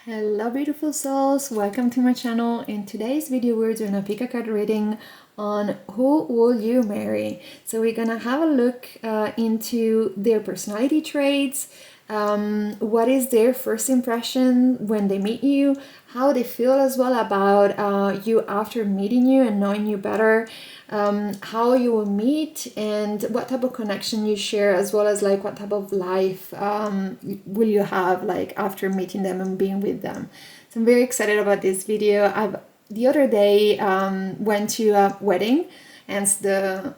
Hello beautiful souls, welcome to my channel. In today's video we're doing a pick a card reading on who will you marry. So we're gonna have a look into their personality traits, what is their first impression when they meet you, how they feel as well about you after meeting you and knowing you better, how you will meet and what type of connection you share, as well as like what type of life will you have like after meeting them and being with them. So I'm very excited about this video. The other day went to a wedding, and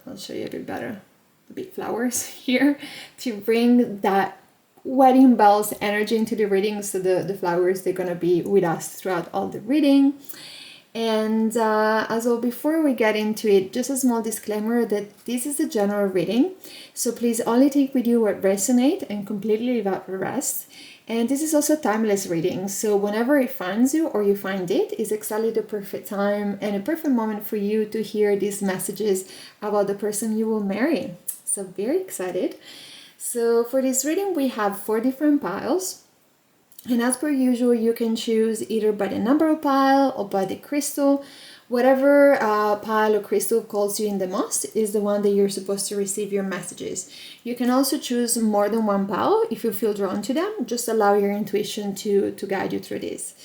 I'll show you a bit better, the big flowers here to bring that wedding bells energy into the reading. So the flowers, they're gonna be with us throughout all the reading. And as well, before we get into it, just a small disclaimer that this is a general reading, so please only take with you what resonates and completely leave out the rest. And this is also a timeless reading, so whenever it finds you or you find it is exactly the perfect time and a perfect moment for you to hear these messages about the person you will marry. So very excited. So for this reading we have 4 different piles. And as per usual, you can choose either by the number of pile or by the crystal. Whatever pile or crystal calls you in the most is the one that you're supposed to receive your messages. You can also choose more than one pile if you feel drawn to them. Just allow your intuition to guide you through this.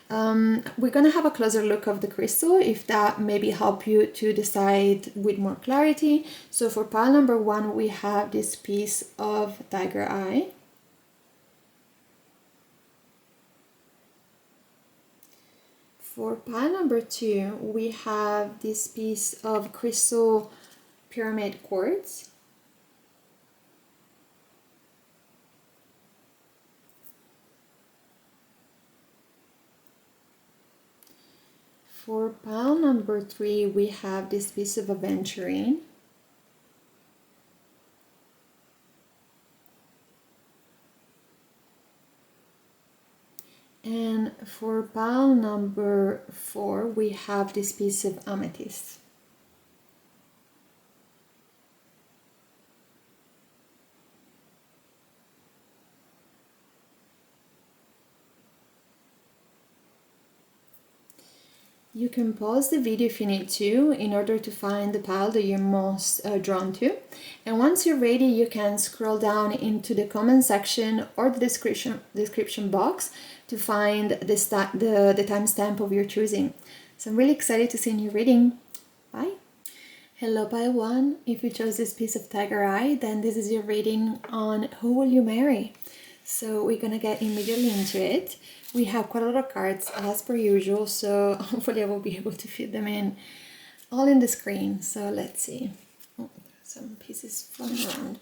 We're going to have a closer look of the crystal, if that maybe help you to decide with more clarity. So for pile number 1, we have this piece of tiger eye. For pile number 2, we have this piece of crystal pyramid quartz. For pile number 3, we have this piece of Aventurine. And for pile number 4, we have this piece of Amethyst. You can pause the video if you need to in order to find the pile that you're most drawn to. And once you're ready, you can scroll down into the comment section or the description box to find the timestamp of your choosing. So I'm really excited to see you reading. Bye. Hello pile 1. If you chose this piece of tiger eye, then this is your reading on who will you marry. So we're gonna get immediately into it. We have quite a lot of cards as per usual, so hopefully I will be able to fit them in all in the screen. So let's see. Oh, some pieces flying around.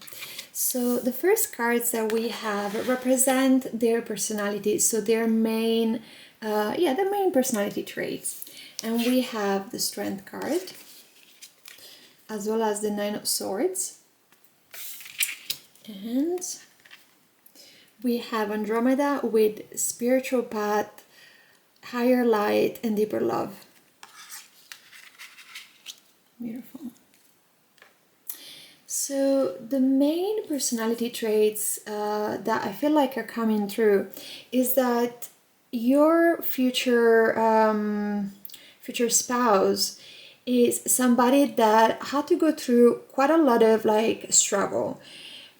So the first cards that we have represent their personality, so their main the main personality traits. And we have the Strength card, as well as the 9 of Swords. And we have Andromeda with spiritual path, higher light, and deeper love. Beautiful. So the main personality traits that I feel like are coming through is that your future spouse is somebody that had to go through quite a lot of like struggle.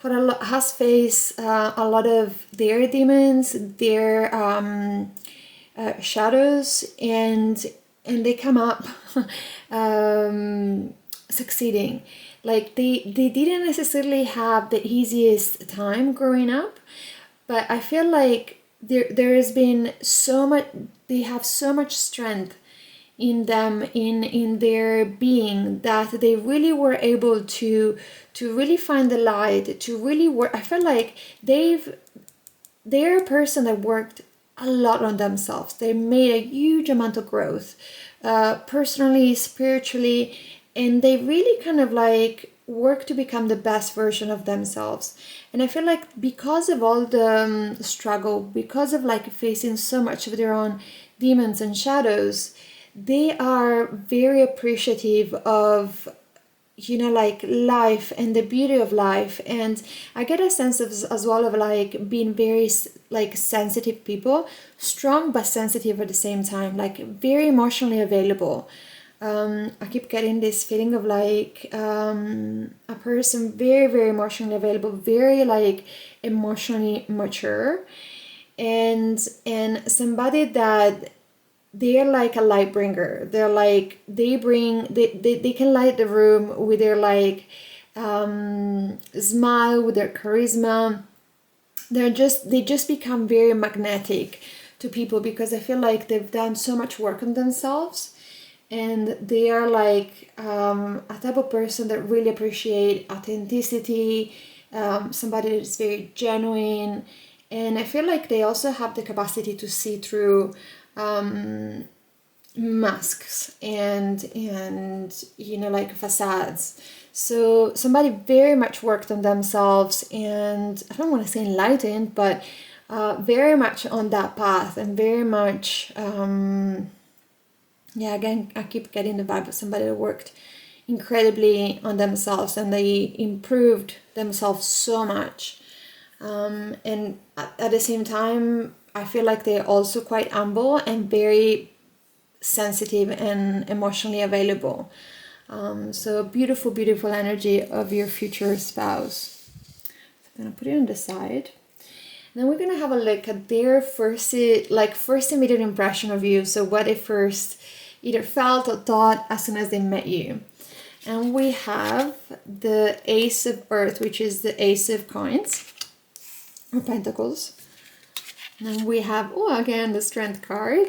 Has faced a lot of their demons, their shadows, and they come up succeeding. Like they didn't necessarily have the easiest time growing up, but I feel like there has been so much. They have so much strength in them, in their being, that they really were able to really find the light, to really work. I feel like they're a person that worked a lot on themselves. They made a huge amount of growth, personally, spiritually, and they really kind of like work to become the best version of themselves. And I feel like because of all the struggle, because of like facing so much of their own demons and shadows, they are very appreciative of you know, like life and the beauty of life. And I get a sense of as well of like being very like sensitive people, strong but sensitive at the same time, like very emotionally available. I keep getting this feeling of like a person very, very emotionally available, very like emotionally mature, and somebody that they're like a light bringer. They're like they can light the room with their like smile, with their charisma. They just become very magnetic to people because I feel like they've done so much work on themselves, and they are like a type of person that really appreciate authenticity, somebody that is very genuine, and I feel like they also have the capacity to see through masks and you know, like facades. So somebody very much worked on themselves, and I don't want to say enlightened, but very much on that path, and very much yeah, again, I keep getting the vibe of somebody that worked incredibly on themselves, and they improved themselves so much. And at the same time, I feel like they're also quite humble and very sensitive and emotionally available. So beautiful, beautiful energy of your future spouse. So I'm gonna put it on the side. Then we're gonna have a look at their first immediate impression of you. So what they first either felt or thought as soon as they met you. And we have the Ace of Earth, which is the Ace of Coins or Pentacles. And then we have, oh, again, the Strength card.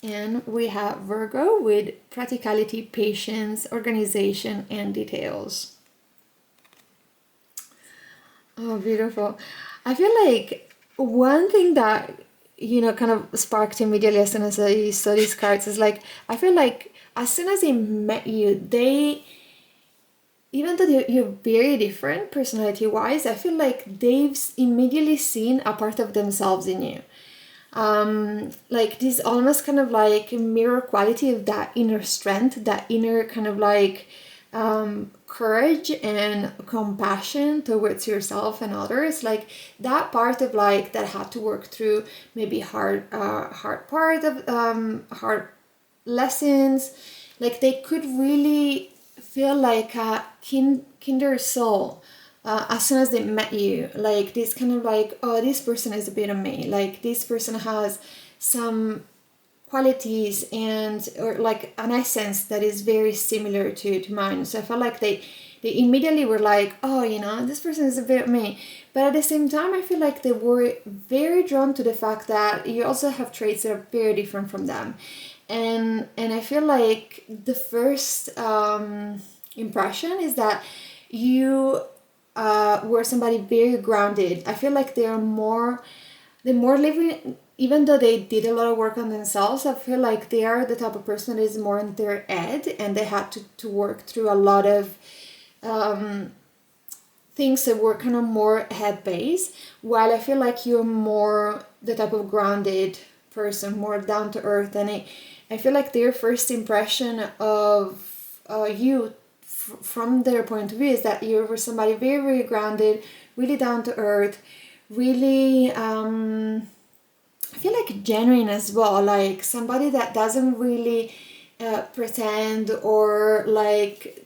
And we have Virgo with practicality, patience, organization, and details. Oh, beautiful. I feel like one thing that, you know, kind of sparked immediately as soon as I saw these cards is like, I feel like as soon as they met you, even though you're very different personality wise, I feel like they've immediately seen a part of themselves in you. Like this almost kind of like mirror quality of that inner strength, that inner kind of like courage and compassion towards yourself and others, like that part of like that had to work through maybe hard part of hard lessons. Like they could really feel like a kinder soul as soon as they met you, like this kind of like, oh, this person is a bit of me, like this person has some qualities and or like an essence that is very similar to mine. So I felt like they immediately were like, oh, you know, this person is a bit of me. But at the same time, I feel like they were very drawn to the fact that you also have traits that are very different from them. And I feel like the first impression is that you were somebody very grounded. I feel like they're more living, even though they did a lot of work on themselves. I feel like they are the type of person that is more in their head, and they had to work through a lot of things that were kind of more head based, while I feel like you're more the type of grounded person, more down to earth. And I feel like their first impression of you from their point of view is that you were somebody very, very grounded, really down to earth, really I feel like genuine as well, like somebody that doesn't really pretend, or like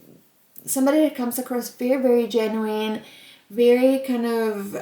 somebody that comes across very, very genuine, very kind of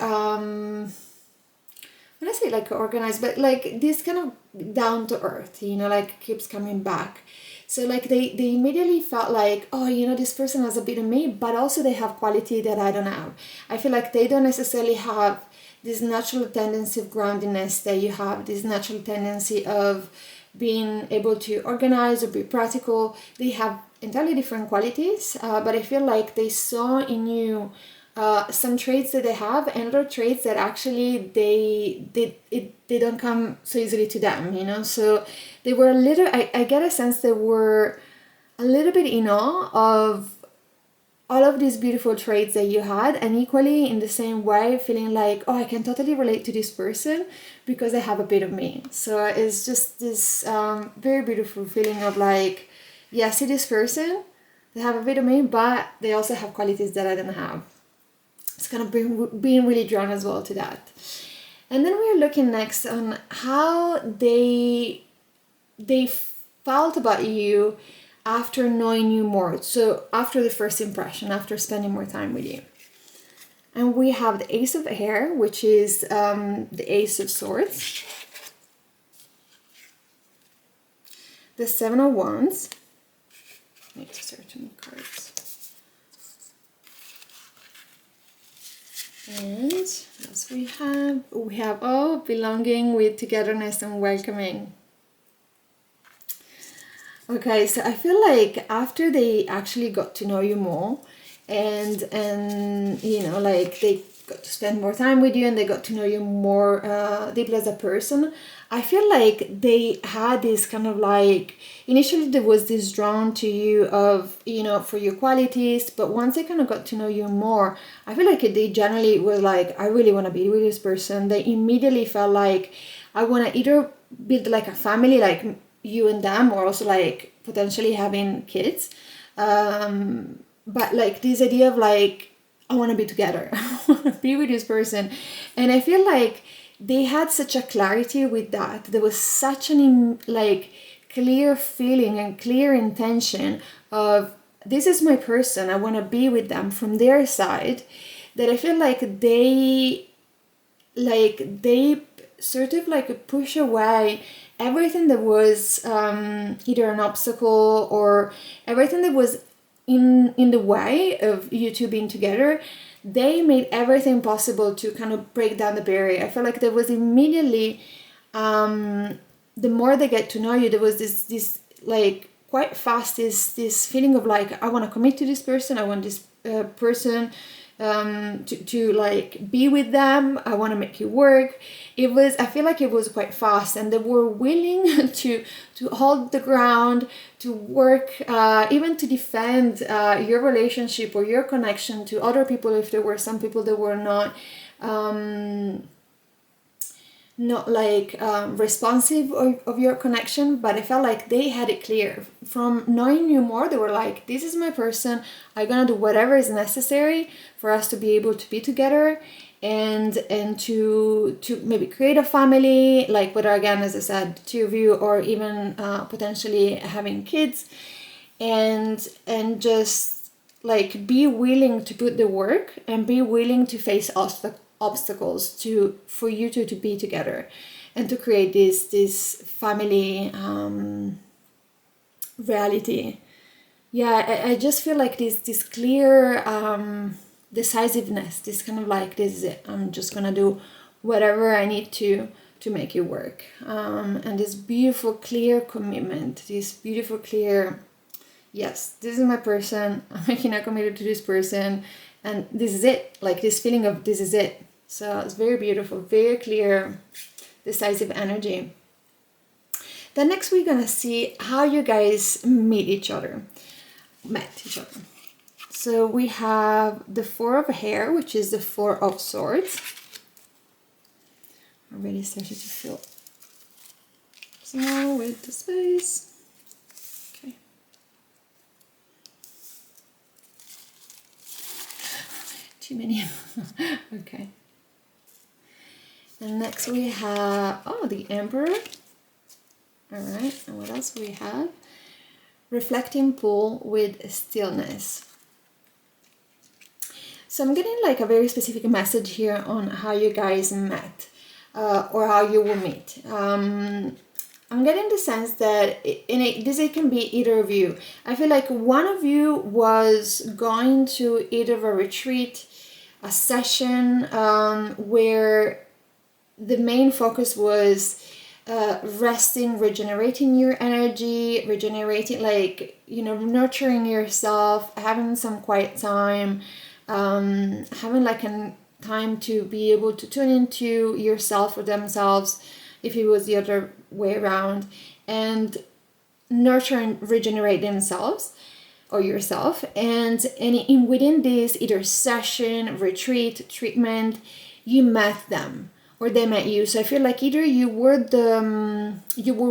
when I say like organized, but like this kind of down to earth, you know, like keeps coming back. So like they immediately felt like, oh, you know, this person has a bit of me, but also they have quality that I don't have. I feel like they don't necessarily have this natural tendency of groundedness that you have, this natural tendency of being able to organize or be practical. They have entirely different qualities, but I feel like they saw in you some traits that they have, and other traits that actually they don't come so easily to them, you know. So they were a little, I get a sense they were a little bit in awe of all of these beautiful traits that you had, and equally in the same way feeling like, oh, I can totally relate to this person because they have a bit of me. So it's just this very beautiful feeling of like, yeah, I see this person, They have a bit of me, but they also have qualities that I don't have. It's kind of being really drawn as well to that. And then we're looking next on how they felt about you after knowing you more. So after the first impression, after spending more time with you. And we have the Ace of Air, which is the Ace of Swords. The Seven of Wands. I need to start to make cards. And yes, we have oh, belonging with togetherness and welcoming. Okay, so I feel like after they actually got to know you more, and you know, like they got to spend more time with you and they got to know you more deeply as a person, I feel like they had this kind of like, initially there was this drawn to you of, you know, for your qualities, but once they kind of got to know you more, I feel like they generally were like, I really want to be with this person. They immediately felt like, I want to either build like a family, like you and them, or also like potentially having kids. But like this idea of like, I want to be together, I want to be with this person. And I feel like they had such a clarity with that. There was such an like clear feeling and clear intention of, this is my person, I want to be with them from their side, that I feel like they sort of like push away everything that was either an obstacle or everything that was in the way of you two being together. They made everything possible to kind of break down the barrier. I feel like there was immediately, the more they get to know you, there was this like quite fast this feeling of like, I want to commit to this person, I want this person to like be with them, I want to make it work. I feel like it was quite fast, and they were willing to hold the ground, to work, even to defend your relationship or your connection to other people if there were some people that were not responsive of your connection. But I felt like they had it clear from knowing you more. They were like, this is my person, I'm gonna do whatever is necessary for us to be able to be together and to maybe create a family, like whether, again, as I said, two of you, or even potentially having kids, and just like be willing to put the work and be willing to face obstacles for you two to be together and to create this family reality. Yeah, I just feel like this clear decisiveness, this kind of like, this is it, I'm just gonna do whatever I need to make it work, and this beautiful clear commitment, this beautiful clear, yes, this is my person, I'm making a commitment to this person, and this is it, like this feeling of this is it. So it's very beautiful, very clear, decisive energy. Then next we're gonna see how you guys met each other. So we have the Four of Hair, which is the Four of Swords. I already started to feel small with the space. Okay. Too many. Okay. And next we have, oh, the Emperor. All right, and what else we have? Reflecting Pool with Stillness. So I'm getting like a very specific message here on how you guys met, or how you will meet. I'm getting the sense that it can be either of you. I feel like one of you was going to either a retreat, a session, where the main focus was resting, regenerating your energy, regenerating, like, you know, nurturing yourself, having some quiet time, having like a time to be able to tune into yourself or themselves, if it was the other way around, and nurture and regenerate themselves or yourself. And within this either session, retreat, treatment, you met them or they met you. So I feel like either you were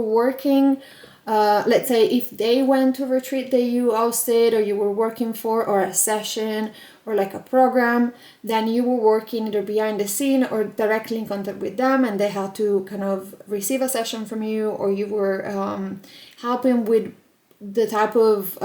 working let's say if they went to a retreat that you hosted or you were working for, or a session or like a program, then you were working either behind the scene or directly in contact with them, and they had to kind of receive a session from you, or you were helping with the type of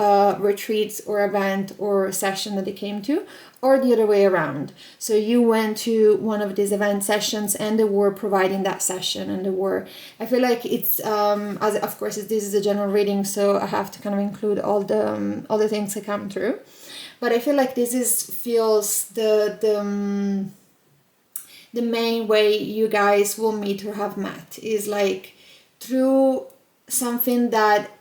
retreats or event or session that they came to, or the other way around. So you went to one of these event sessions and they were providing that session, and they were, I feel like it's as of course this is a general reading, so I have to kind of include all the things that come through, but I feel like this is feels the main way you guys will meet or have met is like through something that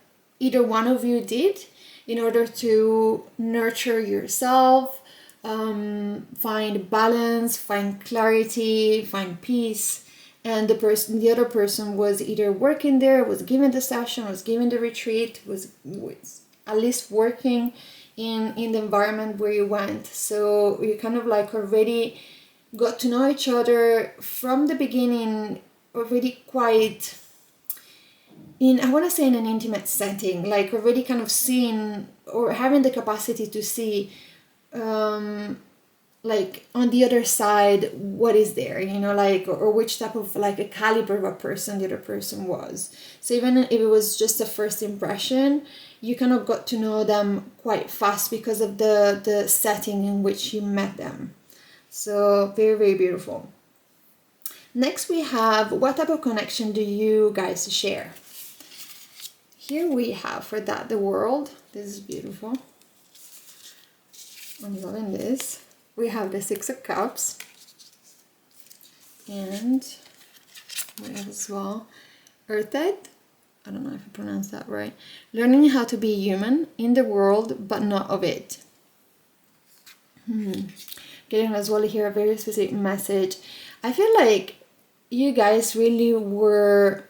either one of you did in order to nurture yourself, find balance, find clarity, find peace, and the other person was either working there, was giving the session, was giving the retreat, was at least working in the environment where you went. So you kind of like already got to know each other from the beginning, already quite in, I want to say in an intimate setting, like already kind of seeing or having the capacity to see like on the other side what is there, you know, like or which type of like a caliber of a person the other person was. So even if it was just a first impression, you kind of got to know them quite fast because of the setting in which you met them. So very, very beautiful. Next we have, what type of connection do you guys share? Here we have for that the world. This is beautiful. I'm loving this. We have the Six of Cups. And we have as well Earthed. I don't know if I pronounced that right. Learning how to be human in the world, but not of it. Getting as well here a very specific message. I feel like you guys really were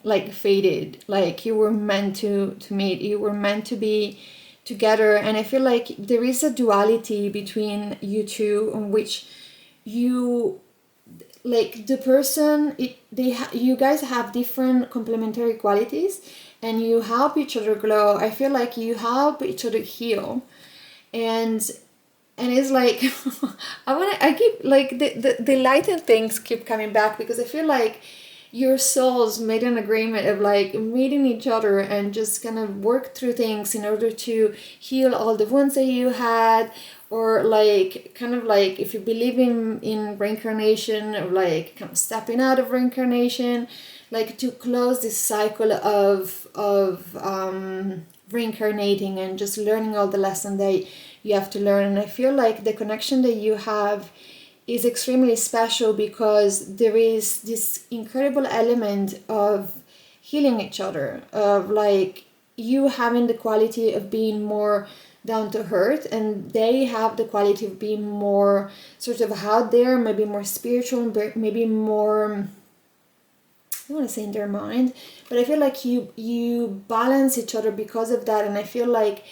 like fated, like you were meant to meet, you were meant to be together. And I feel like there is a duality between you two in which you like the person you guys have different complementary qualities and you help each other glow. I feel like you help each other heal, and it's like I keep like the light and things keep coming back, because I feel like your souls made an agreement of like meeting each other and just kind of work through things in order to heal all the wounds that you had, or like kind of like if you believe in reincarnation, or like kind of stepping out of reincarnation, like to close this cycle of reincarnating and just learning all the lessons that you have to learn. And I feel like the connection that you have is extremely special because there is this incredible element of healing each other, of like you having the quality of being more down to earth, and they have the quality of being more sort of out there, maybe more spiritual, maybe more, I don't want to say in their mind, but I feel like you balance each other because of that. And I feel like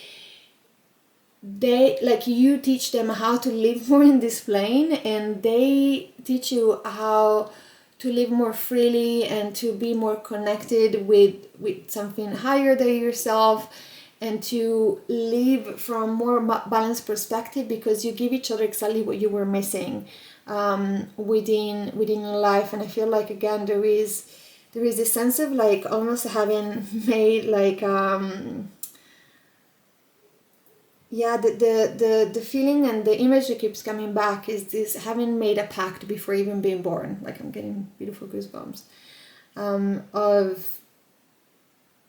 they, like, you teach them how to live more in this plane, and they teach you how to live more freely and to be more connected with something higher than yourself, and to live from a more balanced perspective, because you give each other exactly what you were missing within your life. And I feel like again there is this sense of like almost having made like the feeling and the image that keeps coming back is this having made a pact before even being born. Like I'm getting beautiful goosebumps of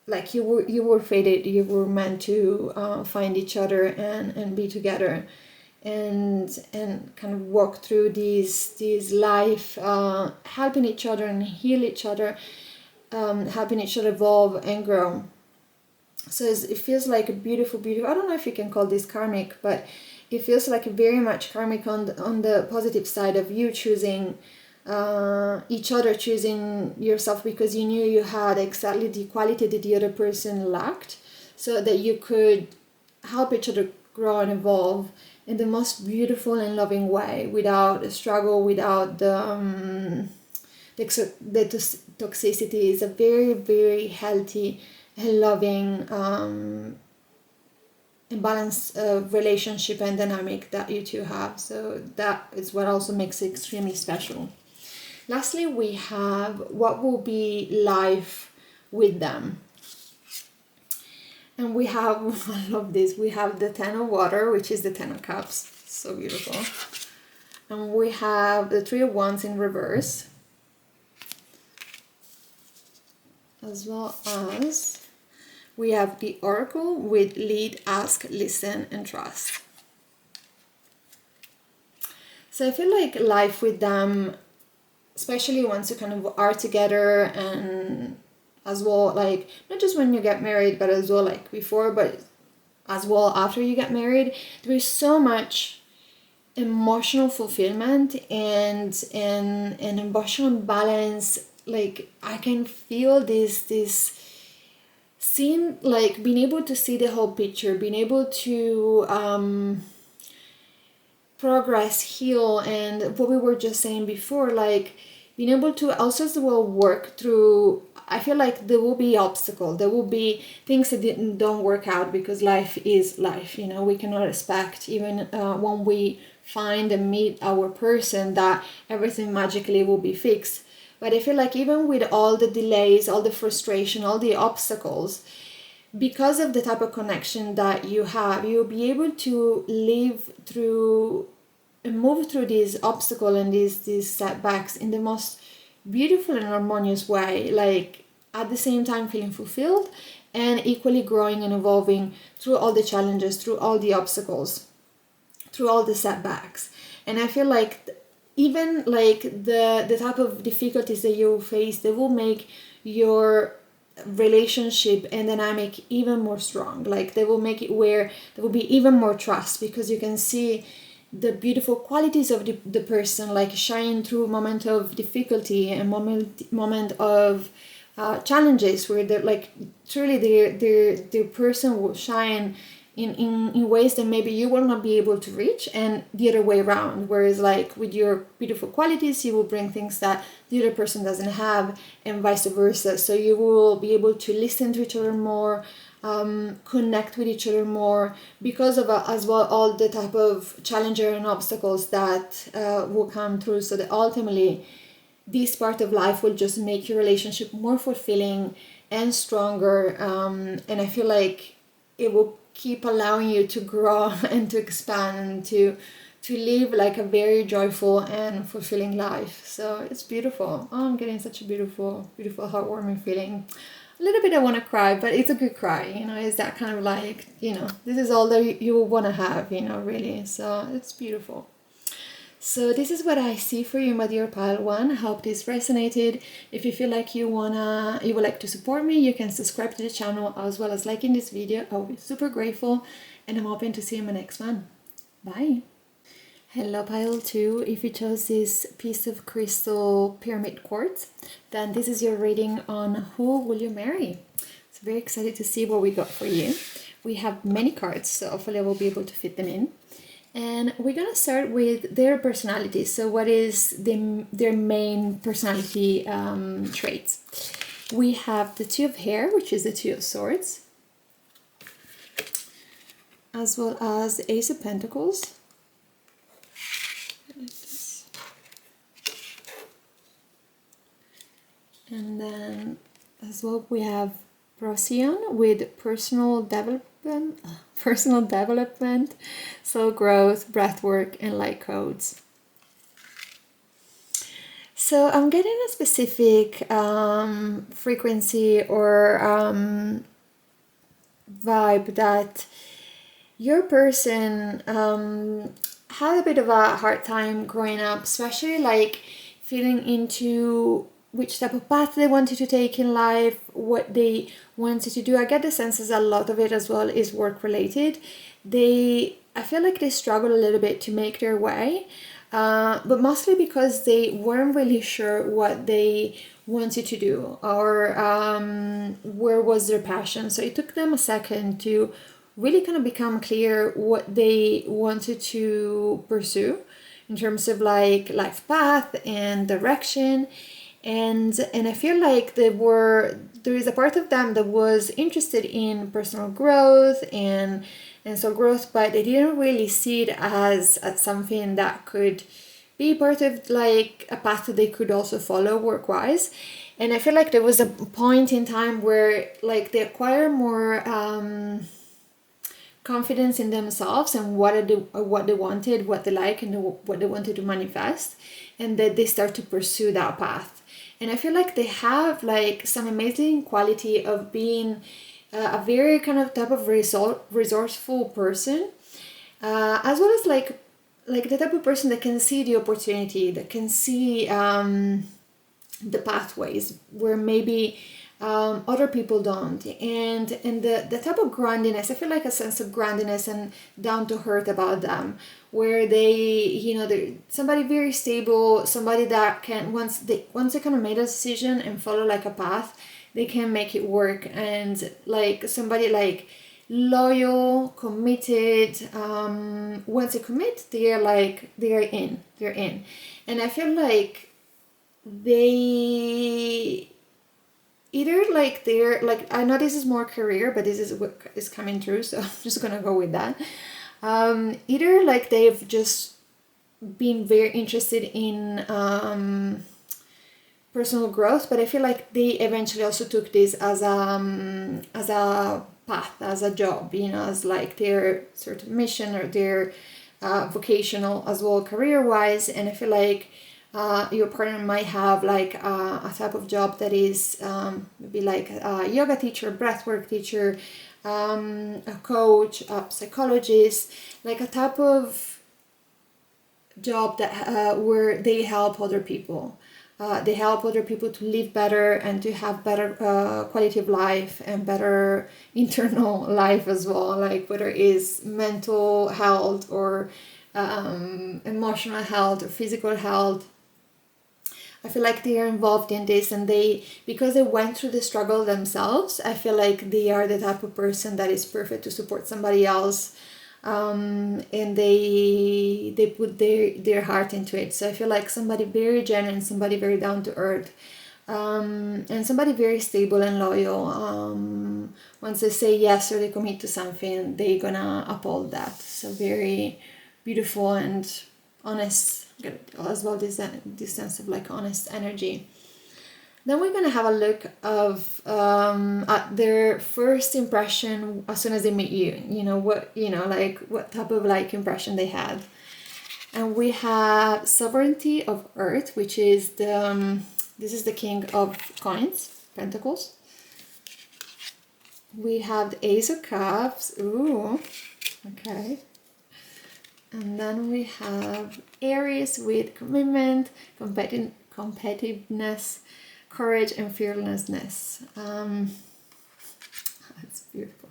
like you were fated, you were meant to find each other and be together, and kind of walk through these life, helping each other and heal each other, helping each other evolve and grow. So it feels like a beautiful, I don't know if you can call this karmic, but it feels like very much karmic on the positive side of you choosing each other, choosing yourself, because you knew you had exactly the quality that the other person lacked, so that you could help each other grow and evolve in the most beautiful and loving way, without a struggle, without the toxicity. Is a very, very healthy a loving and balanced relationship and dynamic that you two have. So that is what also makes it extremely special. Lastly, we have what will be life with them. And we have, I love this, we have the Ten of Water, which is the Ten of Cups. So beautiful. And we have the Three of Wands in reverse. As well as we have the Oracle with lead, ask, listen, and trust. So I feel like life with them, especially once you kind of are together, and as well, like not just when you get married, but as well like before, but as well after you get married, there is so much emotional fulfillment and emotional balance. Like I can feel this seem like being able to see the whole picture, being able to progress, heal, and what we were just saying before, like being able to also as well work through. I feel like there will be obstacles, there will be things that don't work out, because life is life, you know. We cannot expect, even when we find and meet our person, that everything magically will be fixed. But I feel like even with all the delays, all the frustration, all the obstacles, because of the type of connection that you have, you'll be able to live through and move through these obstacles and these setbacks in the most beautiful and harmonious way, like at the same time feeling fulfilled and equally growing and evolving through all the challenges, through all the obstacles, through all the setbacks. And I feel like even like the type of difficulties that you face, they will make your relationship and dynamic even more strong. Like they will make it where there will be even more trust, because you can see the beautiful qualities of the person like shine through moment of difficulty and moment of challenges, where they're like truly their person will shine in ways that maybe you will not be able to reach, and the other way around. Whereas like with your beautiful qualities, you will bring things that the other person doesn't have, and vice versa. So you will be able to listen to each other more, connect with each other more, because of as well all the type of challenger and obstacles that will come through. So that ultimately this part of life will just make your relationship more fulfilling and stronger, and I feel like it will keep allowing you to grow and to expand and to live like a very joyful and fulfilling life. So it's beautiful. Oh, I'm getting such a beautiful heartwarming feeling. A little bit I want to cry, but it's a good cry, you know. It's that kind of like, you know, this is all that you want to have, you know, really. So it's beautiful. So this is what I see for you, my dear pile one. I hope this resonated. If you feel like you would like to support me, you can subscribe to the channel as well as liking this video. I'll be super grateful, and I'm hoping to see you in my next one. Bye. Hello pile 2, if you chose this piece of crystal pyramid quartz, then this is your reading on who will you marry. So very excited to see what we got for you. We have many cards, so hopefully I will be able to fit them in. And we're gonna start with their personality. So what is their main personality traits? We have the Two of Hair, which is the Two of Swords, as well as the Ace of Pentacles, like this. And then as well we have Procyon with personal development, soul growth, breathwork, and light codes. So I'm getting a specific frequency or vibe that your person had a bit of a hard time growing up, especially like feeling into which type of path they wanted to take in life, what they wanted to do. I get the sense as a lot of it as well is work related. I feel like they struggle a little bit to make their way, but mostly because they weren't really sure what they wanted to do or where was their passion. So it took them a second to really kind of become clear what they wanted to pursue in terms of like life path and direction. and I feel like there is a part of them that was interested in personal growth and so growth, but they didn't really see it as something that could be part of like a path that they could also follow work-wise. And I feel like there was a point in time where like they acquire more confidence in themselves and what they wanted, what they like, and what they wanted to manifest, and that they start to pursue that path. And I feel like they have like some amazing quality of being a very kind of type of resourceful person, as well as like the type of person that can see the opportunity, that can see the pathways where maybe other people don't, and the type of groundiness, I feel like a sense of groundiness and down to earth about them, where they're somebody very stable, somebody that can once they kind of made a decision and follow like a path, they can make it work, and like somebody like loyal, committed. Once they commit, they're in, and I feel like they either like they're like, I know this is more career, but this is what is coming through, so I'm just gonna go with that. Either like they've just been very interested in personal growth, but I feel like they eventually also took this as a path, as a job, as like their sort of mission or their vocational as well, career wise. And I feel like your partner might have like a type of job that is maybe like a yoga teacher, breathwork teacher, a coach, a psychologist, like a type of job that where they help other people. They help other people to live better and to have better quality of life and better internal life as well, like whether it is mental health or emotional health or physical health. I feel like they are involved in this, and because they went through the struggle themselves, I feel like they are the type of person that is perfect to support somebody else, and they put their heart into it. So I feel like somebody very genuine, somebody very down to earth, and somebody very stable and loyal. Once they say yes or they commit to something, they're gonna uphold that. So very beautiful and honest as well, this sense of like honest energy. Then we're gonna have a look of at their first impression as soon as they meet you. What type of like impression they had. And we have Sovereignty of Earth, which is this is the King of Coins, Pentacles. We have the Ace of Cups. Ooh, okay. And then we have Aries with commitment, competitiveness, courage, and fearlessness. That's beautiful.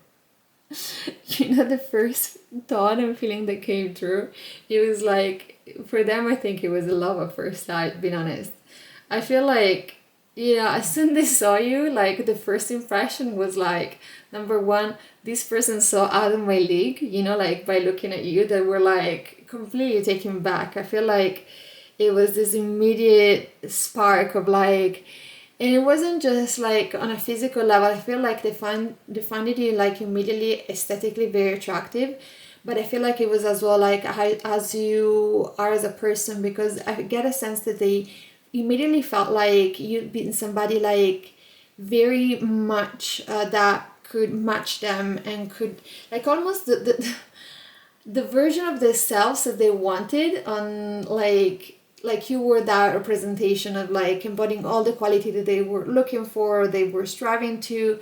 The first thought and feeling that came through, it was like, for them, I think it was a love at first sight, being honest. I feel like, as soon as they saw you, like the first impression was like, number one, this person saw out of my league, like by looking at you, they were like completely taken back. I feel like it was this immediate spark of like, and it wasn't just like on a physical level. I feel like they found it like immediately aesthetically very attractive, but I feel like it was as well like as you are as a person, because I get a sense that they immediately felt like you'd been somebody like very much that could match them and could like almost the version of themselves that they wanted, on like you were that representation of like embodying all the quality that they were looking for, they were striving to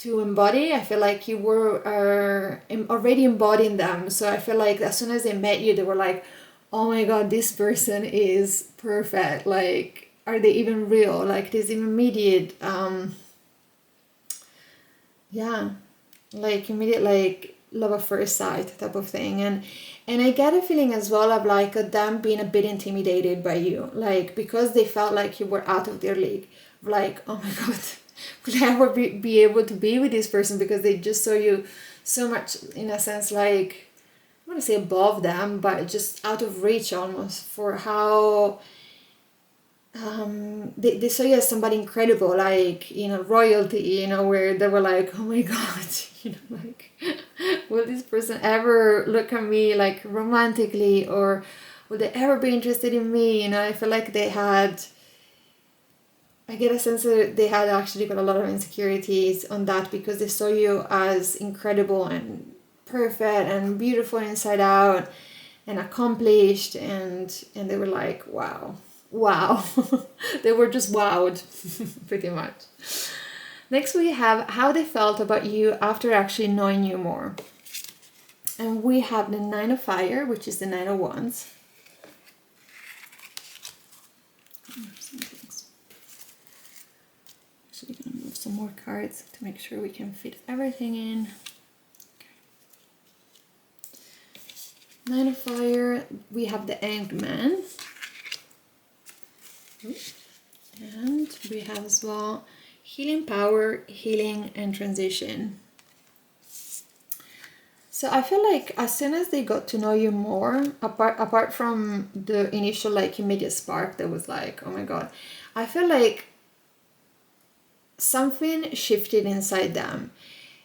embody. I feel like you were already embodying them. So I feel like as soon as they met you, they were like, oh my god, this person is perfect. Like, are they even real? Like this immediate like immediate like love at first sight type of thing. And I get a feeling as well of like them being a bit intimidated by you, like because they felt like you were out of their league, like, oh my god, could I ever be able to be with this person, because they just saw you so much, in a sense, like, I want to say above them, but just out of reach almost, for how they saw you as somebody incredible, like, you know, royalty, you know, where they were like, oh my god, you know, like, will this person ever look at me like romantically, or will they ever be interested in me? You know, I feel like I get a sense that they had actually got a lot of insecurities on that, because they saw you as incredible and perfect and beautiful inside out and accomplished, and they were like, wow. They were just wowed pretty much. Next we have how they felt about you after actually knowing you more, and we have the Nine of Fire, which is the Nine of Wands. Actually gonna move some more cards to make sure we can fit everything in. Nine of Fire, we have the Hanged Man. And we have as well healing power, healing, and transition. So I feel like as soon as they got to know you more, apart from the initial like immediate spark that was like, oh my god, I feel like something shifted inside them.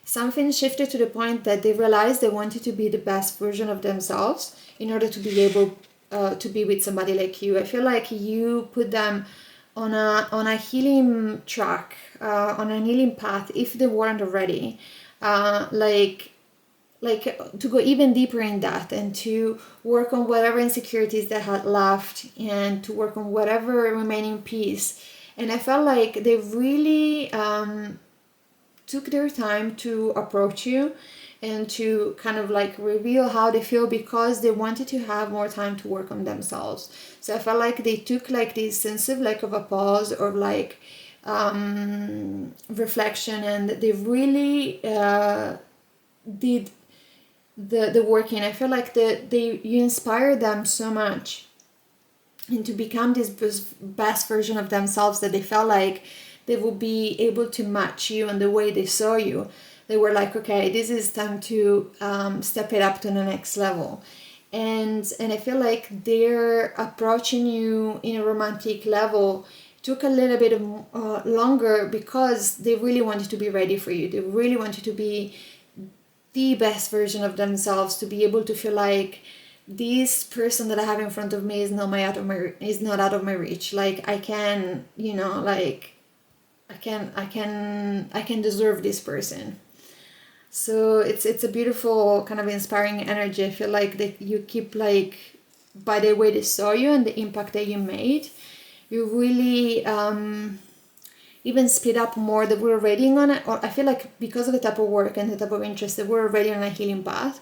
Something shifted to the point that they realized they wanted to be the best version of themselves in order to be able to be with somebody like you. I feel like you put them on a healing track, on a healing path, if they weren't already. Like to go even deeper in that, and to work on whatever insecurities they had left, and to work on whatever remaining piece. And I felt like they really took their time to approach you and to kind of like reveal how they feel, because they wanted to have more time to work on themselves. So I felt like they took like this sense of like of a pause, or like reflection, and they really did the working. I feel like you inspired them so much, and to become this best version of themselves, that they felt like they would be able to match you and the way they saw you. They were like, okay, this is time to step it up to the next level. And I feel like they're approaching you in a romantic level took a little bit of longer, because they really wanted to be ready for you. They really wanted to be the best version of themselves, to be able to feel like this person that I have in front of me is not out of my reach. Like I can, you know, like I can deserve this person. So it's a beautiful kind of inspiring energy. I feel like that you keep like, by the way they saw you and the impact that you made, you really even speed up more that we're already on it. Or I feel like because of the type of work and the type of interest, that we're already on a healing path.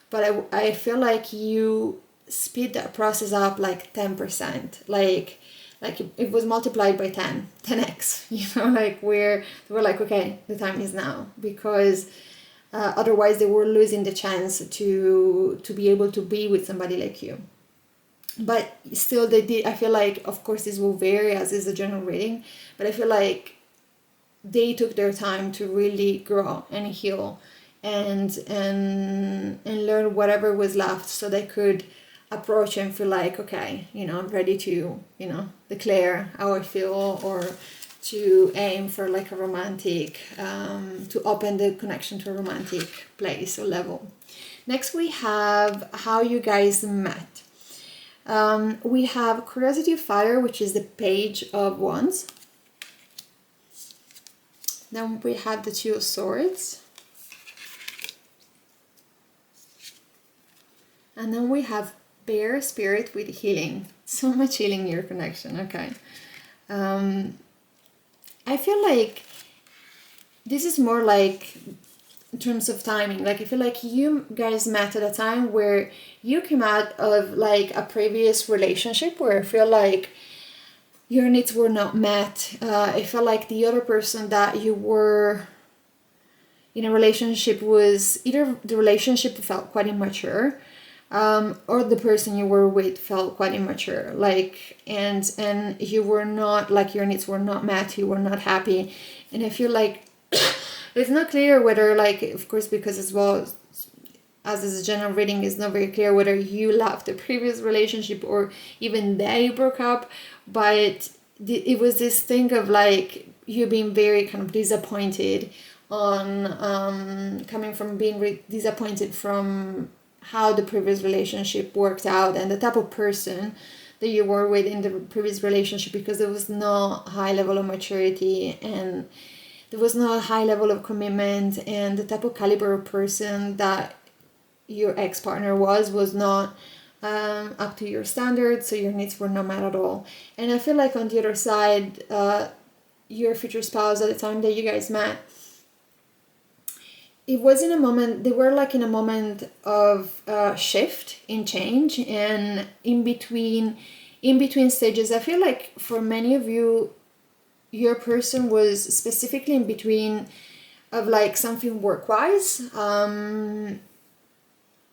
But I feel like you speed that process up like 10%. Like it was multiplied by 10x, you know, like we're like, okay, the time is now, because otherwise they were losing the chance to be able to be with somebody like you. But still they did. I feel like, of course this will vary as is a general reading, but I feel like they took their time to really grow and heal and learn whatever was left, so they could approach and feel like, okay, you know, I'm ready to, you know, declare how I feel, or to aim for like a romantic, to open the connection to a romantic place or level. Next we have how you guys met. We have Curiosity of Fire, which is the Page of Wands. Then we have the Two of Swords. And then we have Bear Spirit with Healing. So much healing in your connection, okay. I feel like this is more like in terms of timing. Like I feel like you guys met at a time where you came out of like a previous relationship where I feel like your needs were not met. I felt like the other person that you were in a relationship was either the relationship felt quite immature, or the person you were with felt quite immature. Like and you were not, like your needs were not met. You were not happy, and I feel like it's not clear whether, like, of course, because as well as is a general reading, it's not very clear whether you left the previous relationship or even they broke up. But it was this thing of like you being very kind of disappointed on coming from being disappointed from how the previous relationship worked out and the type of person that you were with in the previous relationship, because there was no high level of maturity and there was no high level of commitment, and the type of caliber of person that your ex-partner was not up to your standards, so your needs were not met at all. And I feel like on the other side, your future spouse at the time that you guys met, it was in a moment, they were like in a moment of shift, in change, and in between stages. I feel like for many of you, your person was specifically in between of like something work-wise.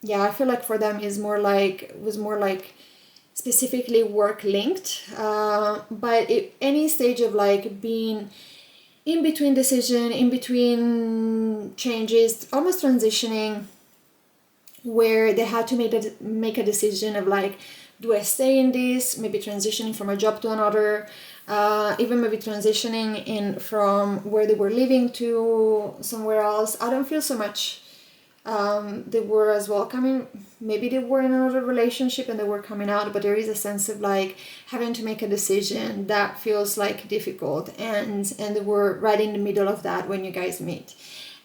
Yeah, I feel like for them was more like specifically work linked, but any stage of like being in between decision, in between changes, almost transitioning, where they had to make a decision of like, do I stay in this, maybe transitioning from a job to another, even maybe transitioning in from where they were living to somewhere else. I don't feel so much they were as well coming, maybe they were in another relationship and they were coming out, but there is a sense of like having to make a decision that feels like difficult, and they were right in the middle of that when you guys meet.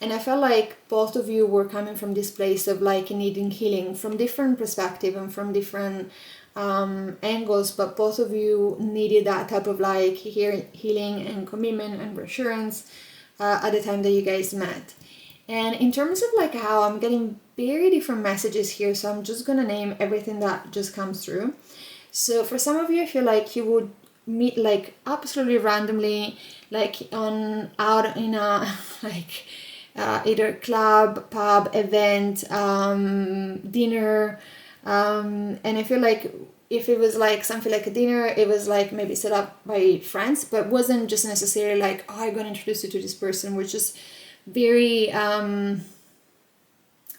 And I felt like both of you were coming from this place of like needing healing from different perspective and from different angles, but both of you needed that type of like healing and commitment and reassurance at the time that you guys met. And in terms of like how I'm getting very different messages here, so I'm just gonna name everything that just comes through. So for some of you, I feel like you would meet like absolutely randomly, like out in a like either club, pub, event, dinner, and I feel like if it was like something like a dinner, it was like maybe set up by friends, but wasn't just necessarily like, oh, I'm gonna introduce you to this person, which just very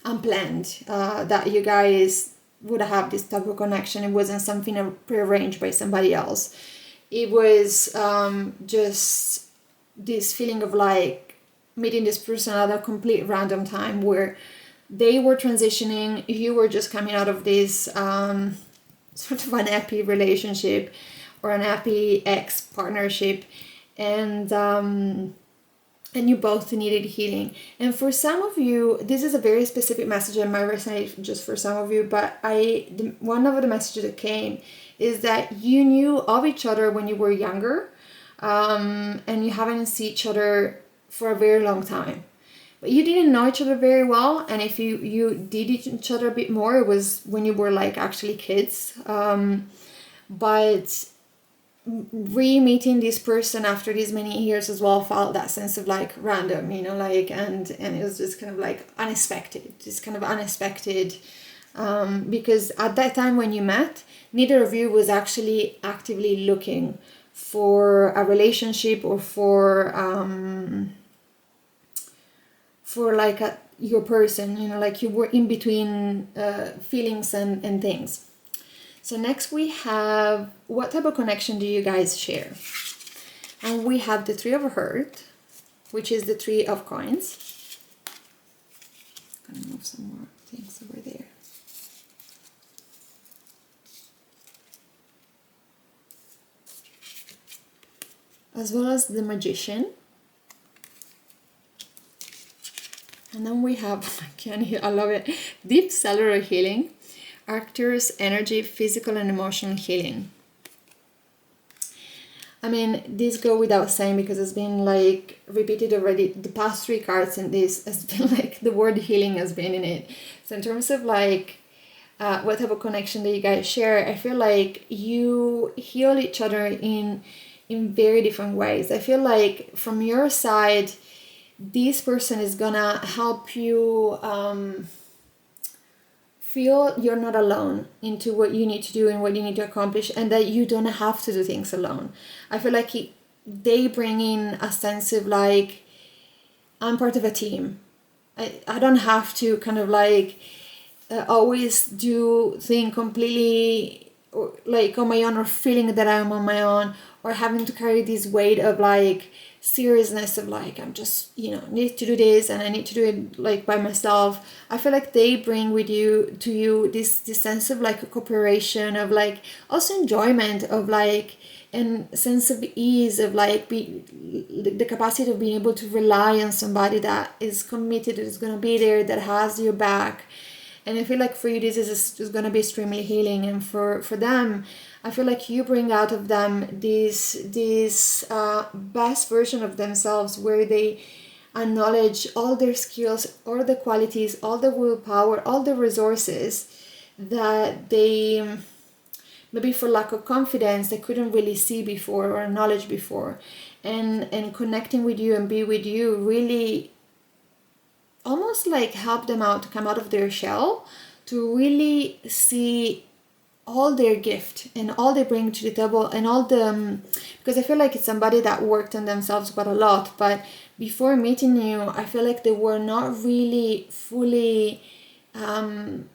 unplanned, that you guys would have this type of connection. It wasn't something prearranged by somebody else. It was just this feeling of like meeting this person at a complete random time where they were transitioning, you were just coming out of this sort of unhappy relationship or unhappy ex-partnership, and you both needed healing. And for some of you, this is a very specific message and might resonate just for some of you, but one of the messages that came is that you knew of each other when you were younger, and you haven't seen each other for a very long time. But you didn't know each other very well, and if you did each other a bit more, it was when you were like actually kids. But re-meeting this person after these many years as well felt that sense of like random, like, and it was just kind of like unexpected, because at that time when you met, neither of you was actually actively looking for a relationship or for like your person, like you were in between feelings and things. So next we have, what type of connection do you guys share? And we have the Three of Hearts, which is the Three of Coins. I'm gonna move some more things over there. As well as the Magician. And then we have, I love it, Deep Cellular Healing, Arcturus Energy, Physical and Emotional Healing. I mean, these go without saying because it's been like repeated already. The past three cards in this has been like the word healing has been in it. So in terms of like what type of connection that you guys share, I feel like you heal each other in very different ways. I feel like from your side, this person is gonna help you feel you're not alone into what you need to do and what you need to accomplish, and that you don't have to do things alone. I feel like they bring in a sense of like, I'm part of a team. I don't have to kind of like always do things completely like on my own, or feeling that I'm on my own, or having to carry this weight of like seriousness of like, I'm just, you know, need to do this and I need to do it like by myself. I feel like they bring with you to you this sense of like a cooperation, of like also enjoyment, of like and sense of ease, of like the capacity of being able to rely on somebody that is committed, is going to be there, that has your back. And I feel like for you this is going to be extremely healing, and for them I feel like you bring out of them this best version of themselves, where they acknowledge all their skills, all the qualities, all the willpower, all the resources that they maybe for lack of confidence they couldn't really see before or acknowledge before. And connecting with you and be with you really almost like help them out to come out of their shell, to really see all their gift and all they bring to the table, and all the because I feel like it's somebody that worked on themselves quite a lot, but before meeting you I feel like they were not really fully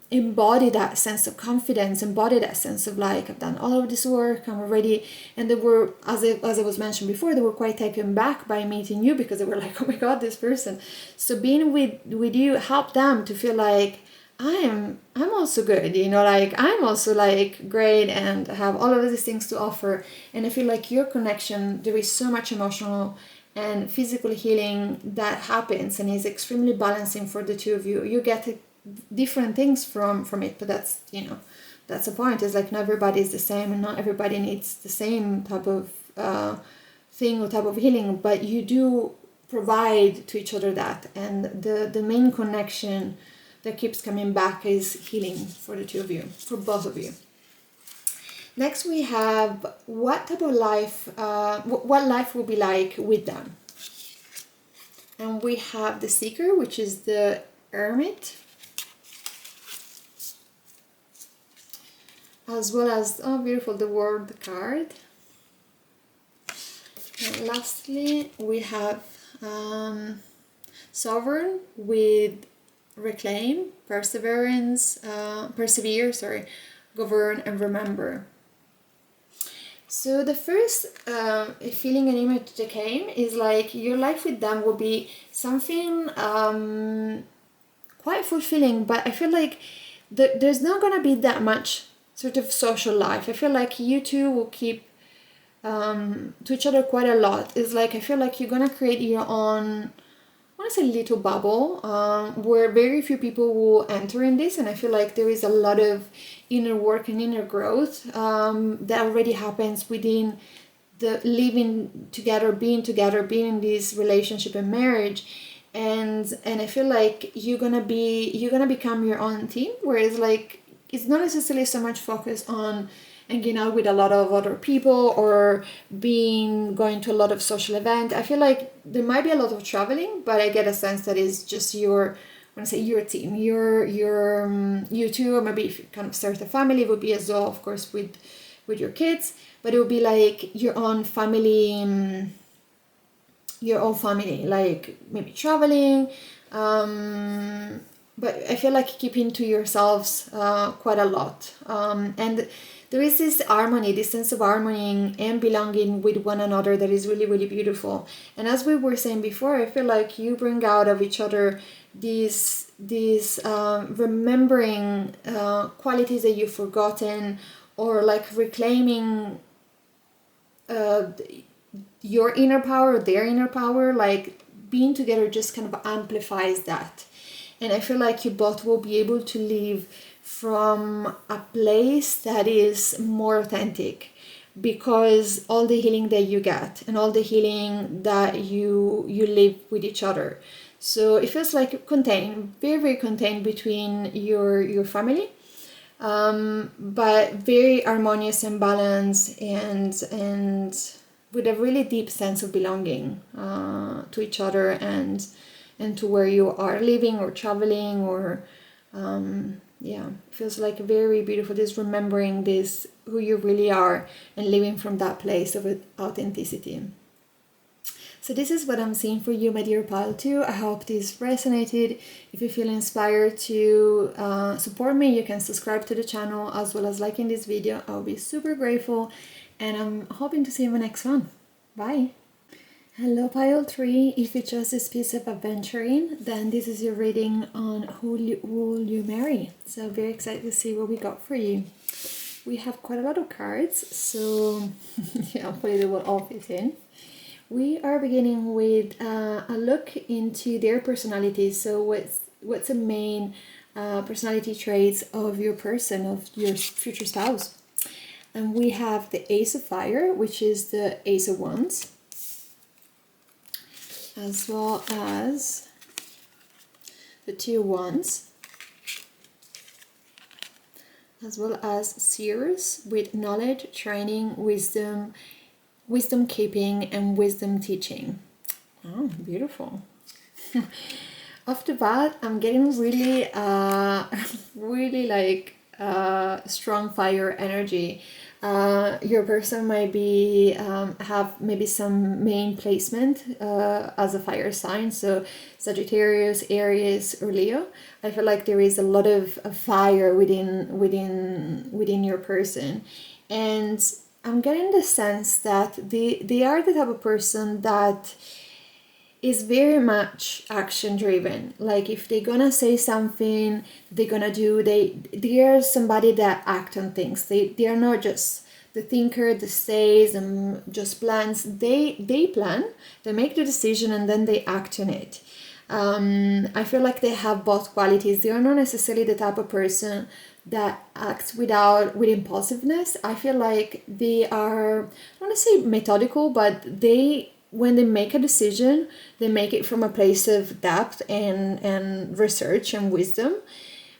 embody that sense of confidence, embody that sense of like, I've done all of this work, I'm already. And they were, as I was mentioned before, they were quite taken back by meeting you, because they were like, oh my god, this person. So being with you helped them to feel like I'm also good, you know, like I'm also like great and have all of these things to offer. And I feel like your connection, there is so much emotional and physical healing that happens, and is extremely balancing for the two of you. You get different things from it, but that's, you know, that's the point. Is like not everybody is the same, and not everybody needs the same type of thing or type of healing, but you do provide to each other that. And the main connection that keeps coming back is healing for the two of you, for both of you. Next we have what type of life, what life will be like with them. And we have the Seeker, which is the Hermit, as well as, oh beautiful, the World card. And lastly we have Sovereign with Reclaim, Perseverance, Persevere, sorry, Govern and Remember. So the first feeling and image that came is like your life with them will be something quite fulfilling, but I feel like there's not gonna be that much sort of social life. I feel like you two will keep to each other quite a lot. It's like I feel like you're gonna create your own, I want to say, little bubble where very few people will enter in this. And I feel like there is a lot of inner work and inner growth that already happens within the living together, being in this relationship and marriage. And I feel like you're gonna become your own team, whereas like it's not necessarily so much focused on hanging out with a lot of other people or going to a lot of social events. I feel like there might be a lot of traveling, but I get a sense that it's just your team, you two, or maybe if you kind of start a family, it would be as well, of course, with your kids, but it would be like your own family, like maybe traveling, but I feel like keeping to yourselves quite a lot, and there is this harmony, this sense of harmony and belonging with one another that is really, really beautiful. And as we were saying before, I feel like you bring out of each other these remembering qualities that you've forgotten, or like reclaiming your inner power, their inner power. Like being together just kind of amplifies that. And I feel like you both will be able to live from a place that is more authentic, because all the healing that you get and all the healing that you live with each other. So it feels like contained, very, very contained between your family, but very harmonious and balanced, and with a really deep sense of belonging to each other and to where you are living or traveling, or feels like very beautiful, this remembering this, who you really are, and living from that place of authenticity. So this is what I'm seeing for you, my dear pile 2. I hope this resonated. If you feel inspired to support me, you can subscribe to the channel as well as liking this video. I'll be super grateful. and I'm hoping to see you in my next one. Bye! Hello pile 3, if you chose this piece of Aventurine, then this is your reading on who will you marry. So very excited to see what we got for you. We have quite a lot of cards, so yeah, hopefully they will all fit in. We are beginning with a look into their personalities. So what's the main personality traits of your person, of your future spouse? And we have the Ace of Fire, which is the Ace of Wands, as well as the Two of Wands, as well as Seers with knowledge, training, wisdom, wisdom keeping, and wisdom teaching. Oh, beautiful. Off the bat, I'm getting really, really like strong fire energy. Your person might be have maybe some main placement as a fire sign, so Sagittarius, Aries, or Leo. I feel like there is a lot of fire within your person, and I'm getting the sense that they are the type of person that is very much action driven. Like if they're gonna say something, they're gonna do, they are somebody that act on things. They are not just the thinker that stays and just plans. They plan, they make the decision, and then they act on it. I feel like they have both qualities. They are not necessarily the type of person that acts with impulsiveness. I feel like they are, I don't want to say methodical, but when they make a decision, they make it from a place of depth and research and wisdom.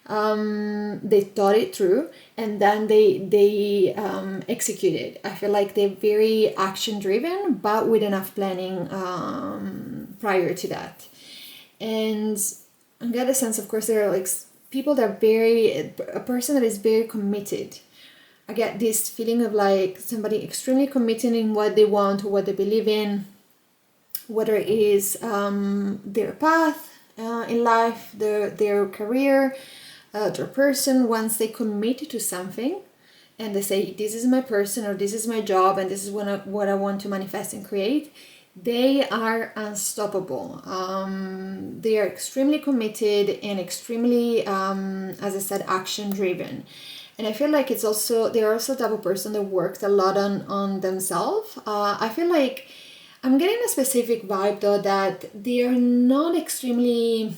They thought it through, and then they execute it. I feel like they're very action driven, but with enough planning prior to that. And I get a sense, of course, there are like people that are a person that is very committed. I get this feeling of like somebody extremely committed in what they want or what they believe in, whether it is their path in life, their career, their person. Once they commit to something and they say, this is my person, or this is my job, and this is what I want to manifest and create, they are unstoppable. They are extremely committed and extremely, as I said, action driven. And I feel like they're also a type of person that works a lot on themselves. I feel like I'm getting a specific vibe though that they are not extremely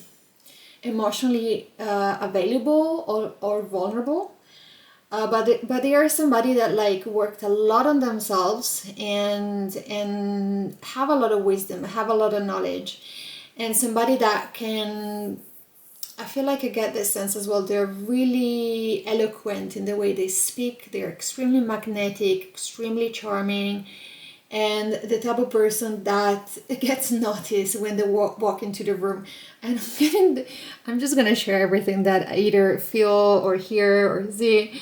emotionally available or vulnerable, but they are somebody that like worked a lot on themselves and have a lot of wisdom, have a lot of knowledge, and somebody that can. I feel like I get this sense as well. They're really eloquent in the way they speak. They're extremely magnetic, extremely charming, and the type of person that gets noticed when they walk into the room. And I'm just gonna share everything that I either feel or hear or see,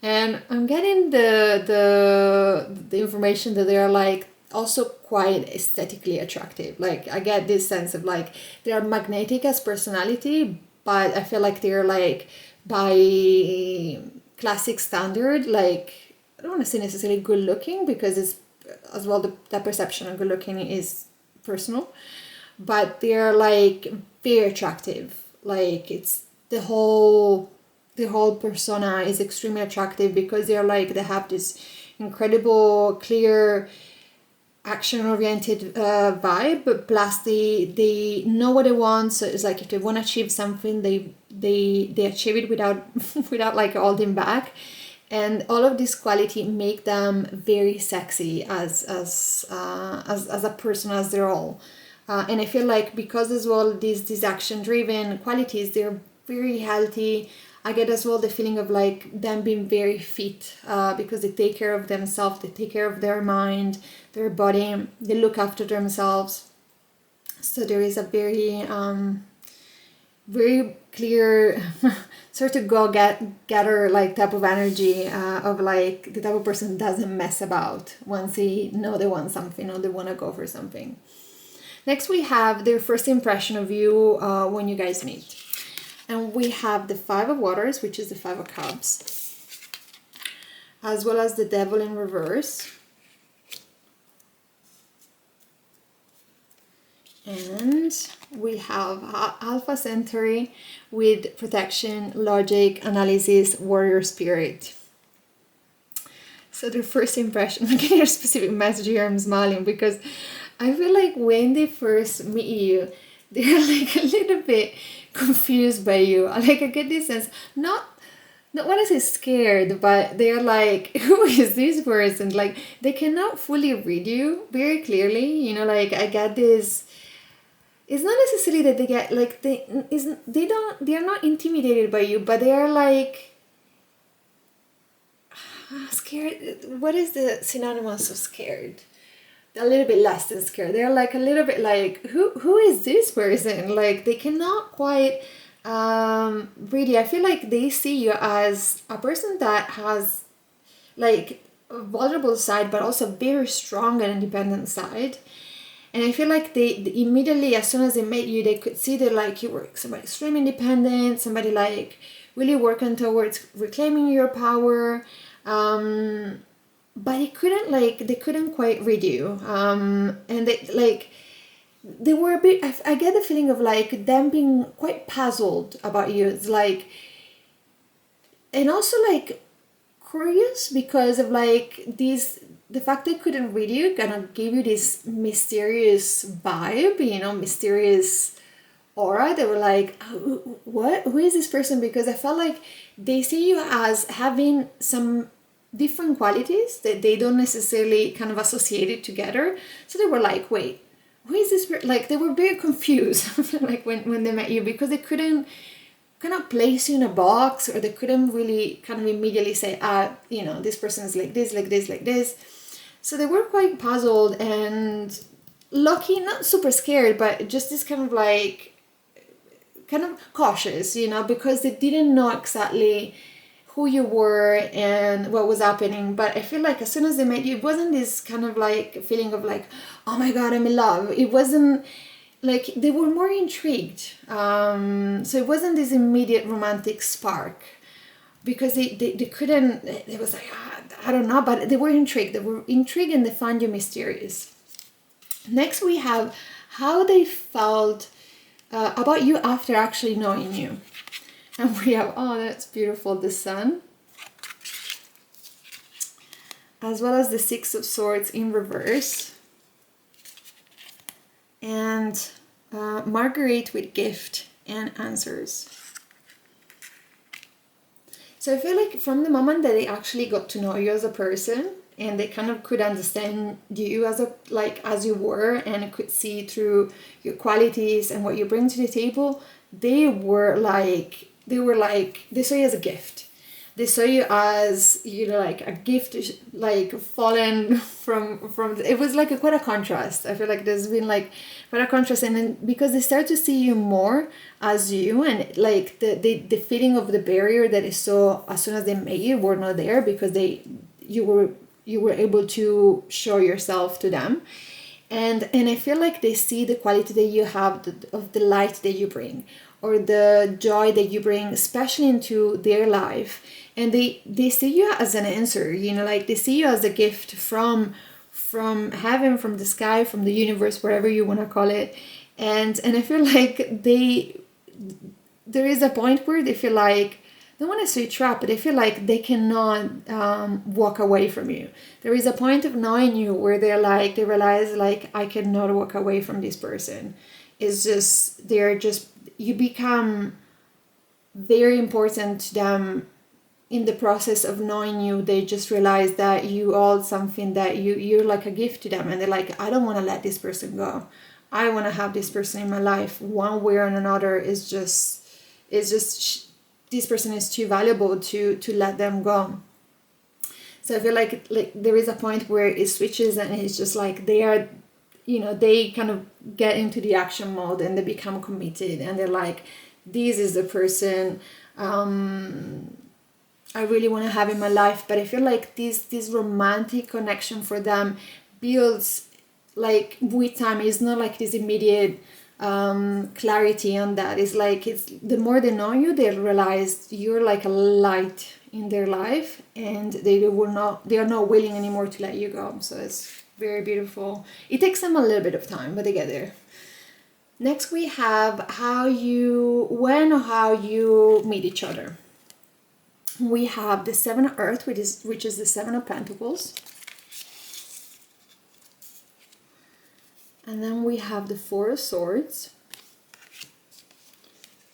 and I'm getting the information that they are like also quite aesthetically attractive. Like I get this sense of like they are magnetic as personality, but I feel like they're like by classic standard, like I don't want to say necessarily good looking, because it's as well the perception of good looking is personal, but they're like very attractive. Like it's the whole persona is extremely attractive because they're like they have this incredible clear action oriented vibe, but plus they know what they want. So it's like if they want to achieve something, they achieve it without without like holding back. And all of this quality make them very sexy as a person, as they're all. And I feel like because as well these action driven qualities, they're very healthy. I get as well the feeling of like them being very fit because they take care of themselves, they take care of their mind, their body, they look after themselves. So there is a very very clear sort of go-getter like type of energy of like the type of person doesn't mess about once they know they want something or they want to go for something. Next we have their first impression of you when you guys meet. And we have the Five of Waters, which is the Five of Cups, as well as the Devil in reverse, And we have Alpha Centauri with protection, logic, analysis, warrior spirit. So their first impression, I'm getting a specific message here, I'm smiling because I feel like when they first meet you, they're like a little bit confused by you. Like I get this sense, not when I say scared, but they're like, who is this person? Like they cannot fully read you very clearly. You know, like I get this. It's not necessarily that they get like they are not intimidated by you, but they are like scared. What is the synonymous of scared? A little bit less than scared. They're like a little bit like, who is this person? Like they cannot quite really. I feel like they see you as a person that has like a vulnerable side, but also very strong and independent side. And I feel like they immediately, as soon as they met you, they could see that like you were somebody extremely independent, somebody like really working towards reclaiming your power. But they couldn't quite read you. And they were a bit, I get the feeling of like them being quite puzzled about you. It's like, and also like curious because of like the fact they couldn't read you kind of gave you this mysterious vibe, you know, mysterious aura. They were like, who is this person? Because I felt like they see you as having some different qualities that they don't necessarily kind of associate it together. So they were like, wait, who is this? Like they were very confused like when they met you because they couldn't kind of place you in a box, or they couldn't really kind of immediately say, you know, this person is like this, like this, like this. So they were quite puzzled and lucky, not super scared, but just this kind of like, kind of cautious, you know, because they didn't know exactly who you were and what was happening. But I feel like as soon as they met you, it wasn't this kind of like feeling of like, oh my God, I'm in love. It wasn't like, they were more intrigued. So it wasn't this immediate romantic spark because they couldn't, it was like, I don't know, but they were intrigued. They were intrigued and they found you mysterious. Next, we have how they felt about you after actually knowing you. And we have, oh, that's beautiful, the Sun. As well as the Six of Swords in reverse. And Marguerite with gift and answers. So I feel like from the moment that they actually got to know you as a person, and they kind of could understand you as as you were, and could see through your qualities and what you bring to the table, they saw you as a gift. They saw you as, you know, like a gift, like fallen from it was like quite a contrast. I feel like there's been like quite a contrast, and then because they start to see you more as you, and like the feeling of the barrier that they saw as soon as they met you were not there, because you were able to show yourself to them. And I feel like they see the quality that you have, of the light that you bring, or the joy that you bring, especially into their life. And they see you as an answer, you know, like they see you as a gift from heaven, from the sky, from the universe, whatever you want to call it. And I feel like there is a point where they feel like, I don't want to say trapped, but I feel like they cannot walk away from you. There is a point of knowing you where they realize like, I cannot walk away from this person. It's just, you become very important to them. In the process of knowing you, they just realize that you hold something, that you're like a gift to them, and they're like, I don't want to let this person go. I want to have this person in my life one way or another. Is just this person is too valuable to let them go. So I feel like there is a point where it switches, and it's just like they are, you know, they kind of get into the action mode and they become committed, and they're like, this is the person I really want to have in my life. But I feel like this romantic connection for them builds like with time. It's not like this immediate clarity on that. It's like, it's the more they know you, they realize you're like a light in their life, and they are not willing anymore to let you go. So it's very beautiful. It takes them a little bit of time, but they get there. Next we have when or how you meet each other. We have the Seven of Earth, which is the Seven of Pentacles. And then we have the Four of Swords,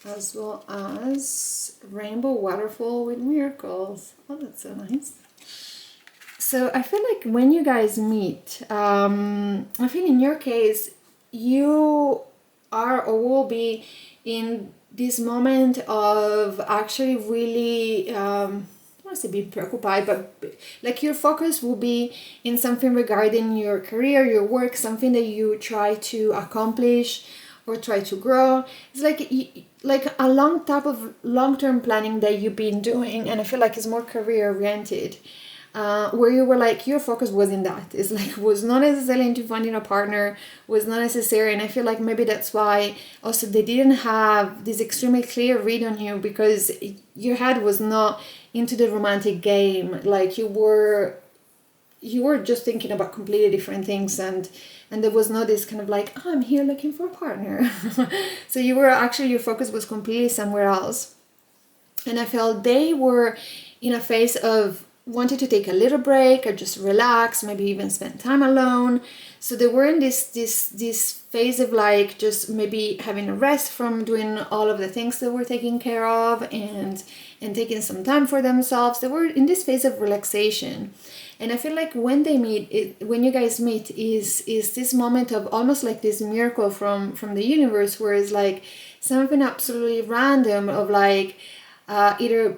as well as Rainbow Waterfall with Miracles. Oh, that's so nice. So I feel like when you guys meet, I feel in your case, you are or will be in this moment of actually really, I don't want to say be preoccupied, but like your focus will be in something regarding your career, your work, something that you try to accomplish or try to grow. It's like a long type of long-term planning that you've been doing, and I feel like it's more career oriented. Where you were like your focus was in that. It's like was not necessarily into finding a partner, was not necessary, and I feel like maybe that's why also they didn't have this extremely clear read on you, because your head was not into the romantic game. Like you were just thinking about completely different things, and there was no this kind of like, oh, I'm here looking for a partner. So you were actually, your focus was completely somewhere else. And I felt they were in a phase of wanted to take a little break or just relax, maybe even spend time alone. So they were in this phase of like just maybe having a rest from doing all of the things they were taking care of, and taking some time for themselves. They were in this phase of relaxation. And I feel like when they meet, when you guys meet, is this moment of almost like this miracle from the universe, where it's like something absolutely random of like either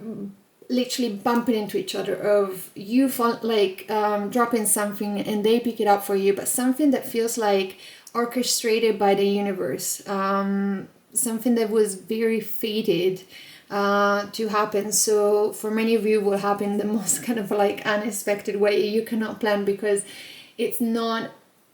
literally bumping into each other, of you dropping something and they pick it up for you, but something that feels like orchestrated by the universe, something that was very fated to happen. So for many of you will happen the most kind of like unexpected way. You cannot plan, because it's not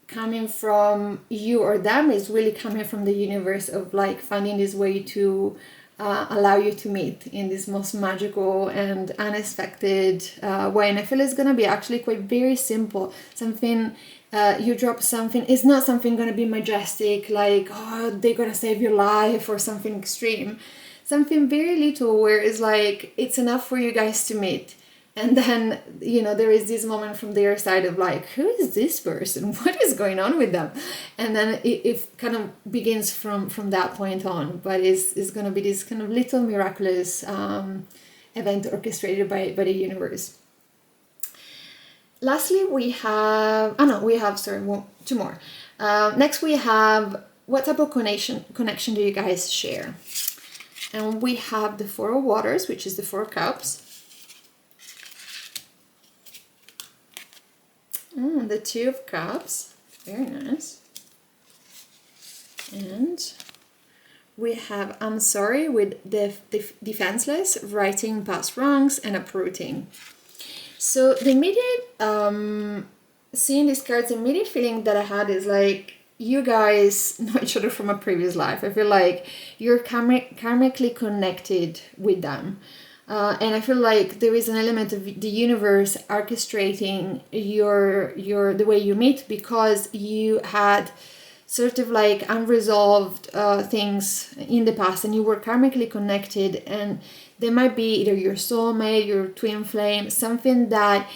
coming from you or them, it's really coming from the universe of like finding this way to allow you to meet in this most magical and unexpected way. And I feel it's gonna be actually quite very simple. Something you drop something, it's not something gonna be majestic, like, oh, they're gonna save your life or something extreme. Something very little, where it's like it's enough for you guys to meet. And then, there is this moment from their side of like, who is this person? What is going on with them? And then it kind of begins from that point on. But it's going to be this kind of little miraculous event orchestrated by the universe. Lastly, we have, two more. Next, we have, what type of connection do you guys share? And we have the Four of Waters, which is the Four of Cups. The Two of Cups, very nice. And we have I'm sorry with the defenseless, righting past wrongs, and uprooting. So the immediate, seeing these cards, the immediate feeling that I had is like, you guys know each other from a previous life. I feel like you're karmically connected with them. And I feel like there is an element of the universe orchestrating the way you meet, because you had sort of like unresolved things in the past, and you were karmically connected, and they might be either your soulmate, your twin flame, something that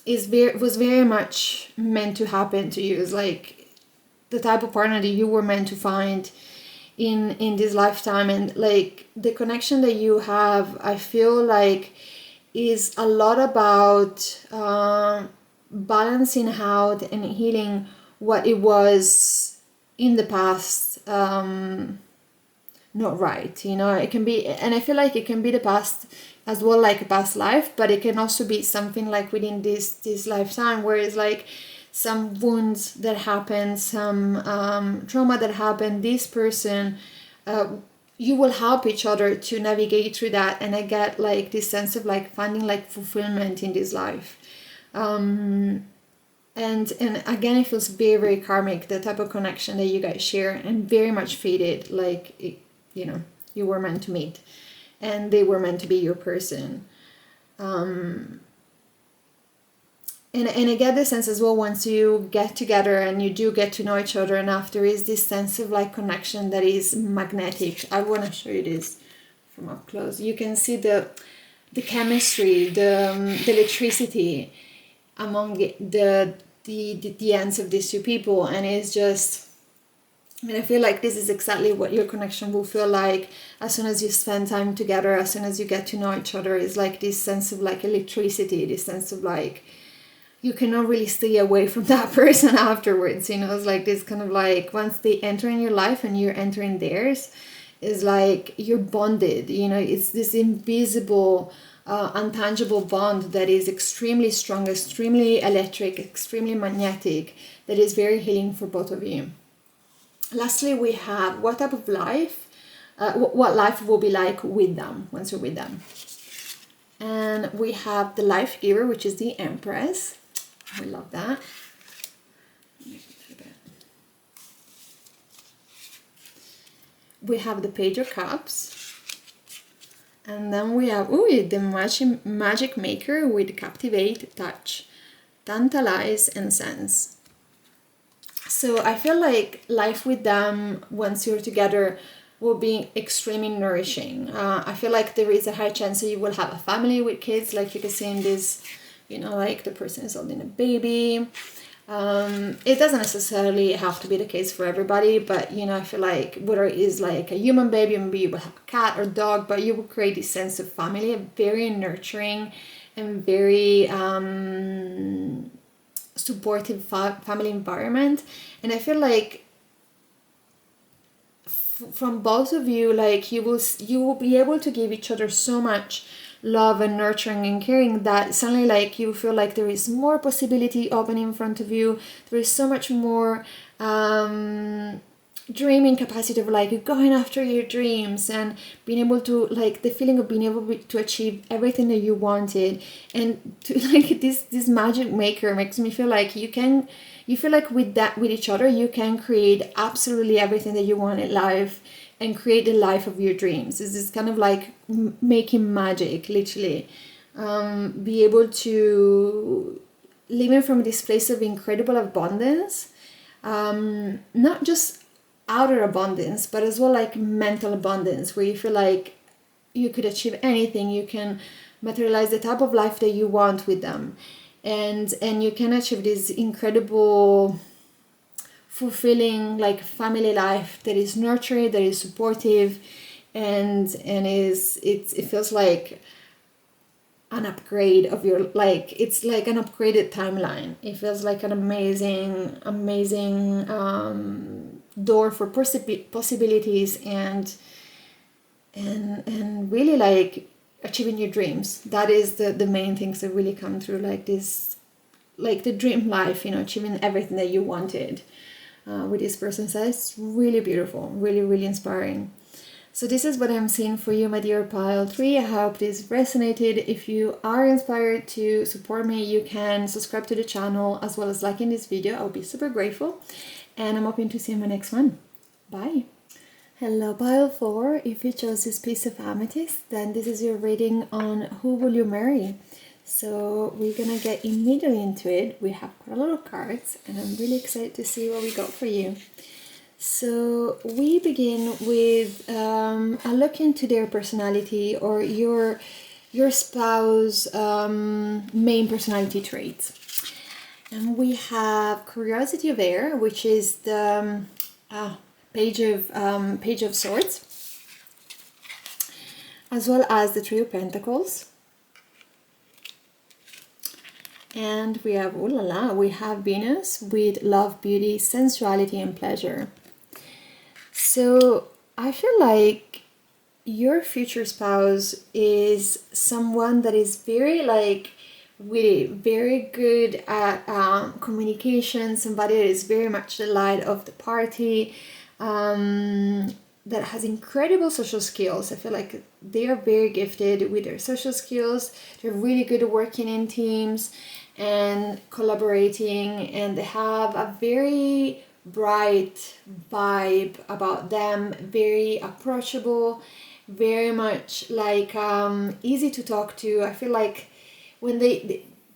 was very much meant to happen to you. It's like the type of partner that you were meant to find in this lifetime. And like the connection that you have, I feel like is a lot about balancing out and healing what it was in the past not right. It can be, and I feel like it can be the past as well, like a past life, but it can also be something like within this lifetime, where it's like some wounds that happen, some trauma that happened. This person, you will help each other to navigate through that, and I get like this sense of like finding like fulfillment in this life. And again, it feels very, very karmic, the type of connection that you guys share, and very much fated, like you were meant to meet, and they were meant to be your person. and I get the sense as well, once you get together and you do get to know each other enough, there is this sense of like connection that is magnetic. I want to show you this from up close. You can see the chemistry, the electricity among the ends of these two people, and it's just, I mean, I feel like this is exactly what your connection will feel like as soon as you spend time together, as soon as you get to know each other. It's like this sense of like electricity, this sense of like you cannot really stay away from that person afterwards. You know, it's like this kind of like once they enter in your life and you're entering theirs, it's like you're bonded. You know, it's this invisible, untangible bond that is extremely strong, extremely electric, extremely magnetic, that is very healing for both of you. Lastly, we have what type of life, what life will be like with them once you're with them. And we have the life giver, which is the Empress. I love that. We have the Page of Cups. And then we have the magic maker with captivate, touch, tantalize, and sense. So I feel like life with them once you're together will be extremely nourishing. I feel like there is a high chance that you will have a family with kids, like you can see in this, you know, like the person is holding a baby. It doesn't necessarily have to be the case for everybody, but you know, I feel like whether it is like a human baby, maybe you will have a cat or dog, but you will create this sense of family, a very nurturing and very supportive family environment. And I feel like from both of you, like you will be able to give each other so much love and nurturing and caring that suddenly like you feel like there is more possibility open in front of you. There is so much more dreaming capacity of like going after your dreams and being able to like the feeling of being able to achieve everything that you wanted. And to like this magic maker makes me feel like you feel like with each other you can create absolutely everything that you want in life and create the life of your dreams. It's this kind of like making magic, literally. Be able to living from this place of incredible abundance, not just outer abundance, but as well like mental abundance, where you feel like you could achieve anything, you can materialize the type of life that you want with them, and you can achieve this incredible fulfilling like family life that is nurturing, that is supportive, and it feels like an upgrade of your, like it's like an upgraded timeline. It feels like an amazing door for possibilities and really like achieving your dreams. That is the main things that really come through, like this, like the dream life, you know, achieving everything that you wanted with this person. So it's really beautiful, really inspiring. So this is what I'm seeing for you, my dear pile 3. I hope this resonated. If you are inspired to support me, you can subscribe to the channel as well as liking this video. I'll be super grateful. And I'm hoping to see you in my next one. Bye. Hello pile 4. If you chose this piece of amethyst, then this is your reading on who will you marry. So we're gonna get immediately into it. We have quite a lot of cards and I'm really excited to see what we got for you. So we begin with a look into their personality, or your spouse main personality traits. And we have Curiosity of Air, which is the Page of Swords, as well as the Three of Pentacles. And we have, oh la la, we have Venus with Love, Beauty, Sensuality, and Pleasure. So I feel like your future spouse is someone that is very like witty, very good at communication, somebody that is very much the light of the party, that has incredible social skills. I feel like they are very gifted with their social skills. They're really good at working in teams and collaborating, and they have a very bright vibe about them, very approachable, very much like easy to talk to. I feel like when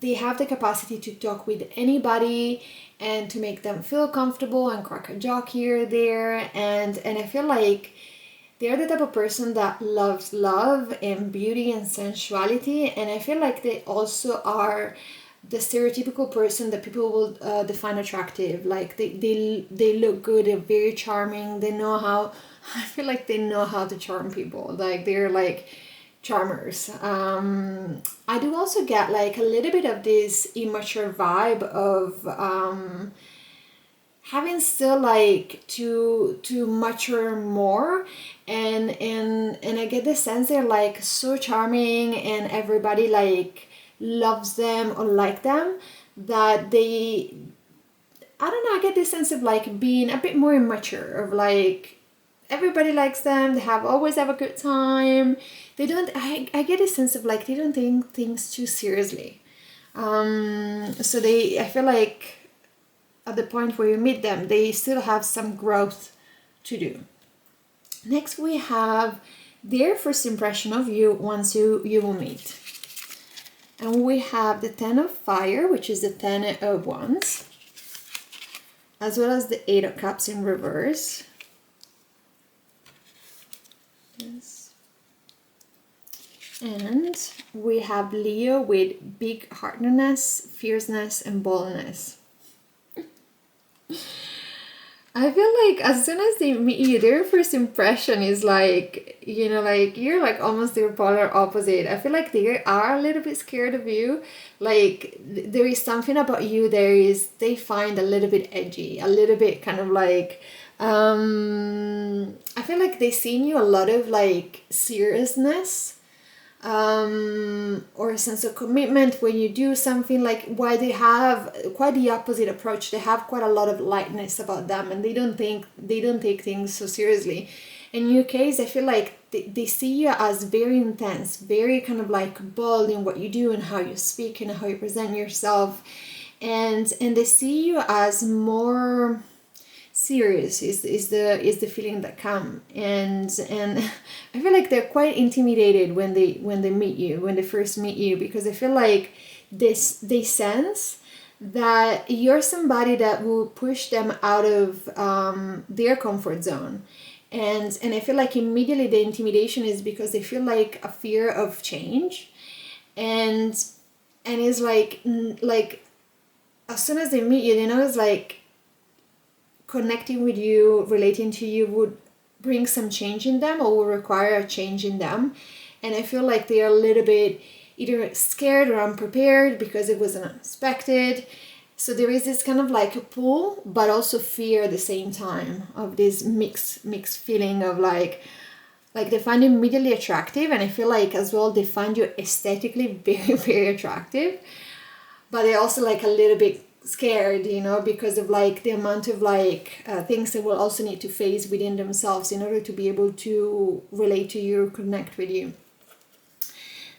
they have the capacity to talk with anybody and to make them feel comfortable and crack a joke here or there. And I feel like they're the type of person that loves love and beauty and sensuality. And I feel like they also are the stereotypical person that people will define attractive. Like they look good, they're very charming, they know how, I feel like they know how to charm people. Like they're like charmers. I do also get like a little bit of this immature vibe of having still like to mature more, and I get the sense they're like so charming and everybody like loves them or like them, that they, I don't know, I get this sense of like being a bit more immature, of like everybody likes them, they always have a good time, they don't, I get a sense of like they don't take things too seriously. So they, I feel like at the point where you meet them, they still have some growth to do. Next we have their first impression of you once you will meet. And we have the Ten of Fire, which is the Ten of Wands, as well as the Eight of Cups in reverse. Yes. And we have Leo with big-heartedness, fierceness, and boldness. I feel like as soon as they meet you, their first impression is like, you know, like you're like almost their polar opposite. I feel like they are a little bit scared of you. Like there is something about you, they find a little bit edgy, a little bit kind of like, I feel like they see in you a lot of like seriousness, or a sense of commitment when you do something. Like why they have quite the opposite approach, they have quite a lot of lightness about them, and they don't take things so seriously. In your case, I feel like they see you as very intense, very kind of like bold in what you do and how you speak and how you present yourself, and they see you as more serious is the feeling that come, and I feel like they're quite intimidated when they meet you, when they first meet you, because I feel like they sense that you're somebody that will push them out of their comfort zone, and I feel like immediately the intimidation is because they feel like a fear of change, and it's like as soon as they meet you, they know it's like connecting with you, relating to you would bring some change in them or will require a change in them. And I feel like they are a little bit either scared or unprepared because it wasn't expected. So there is this kind of like a pull, but also fear at the same time, of this mixed feeling of like they find you immediately attractive, and I feel like as well they find you aesthetically very, very attractive, but they're also like a little bit scared, you know, because of like the amount of like things they will also need to face within themselves in order to be able to relate to you, connect with you.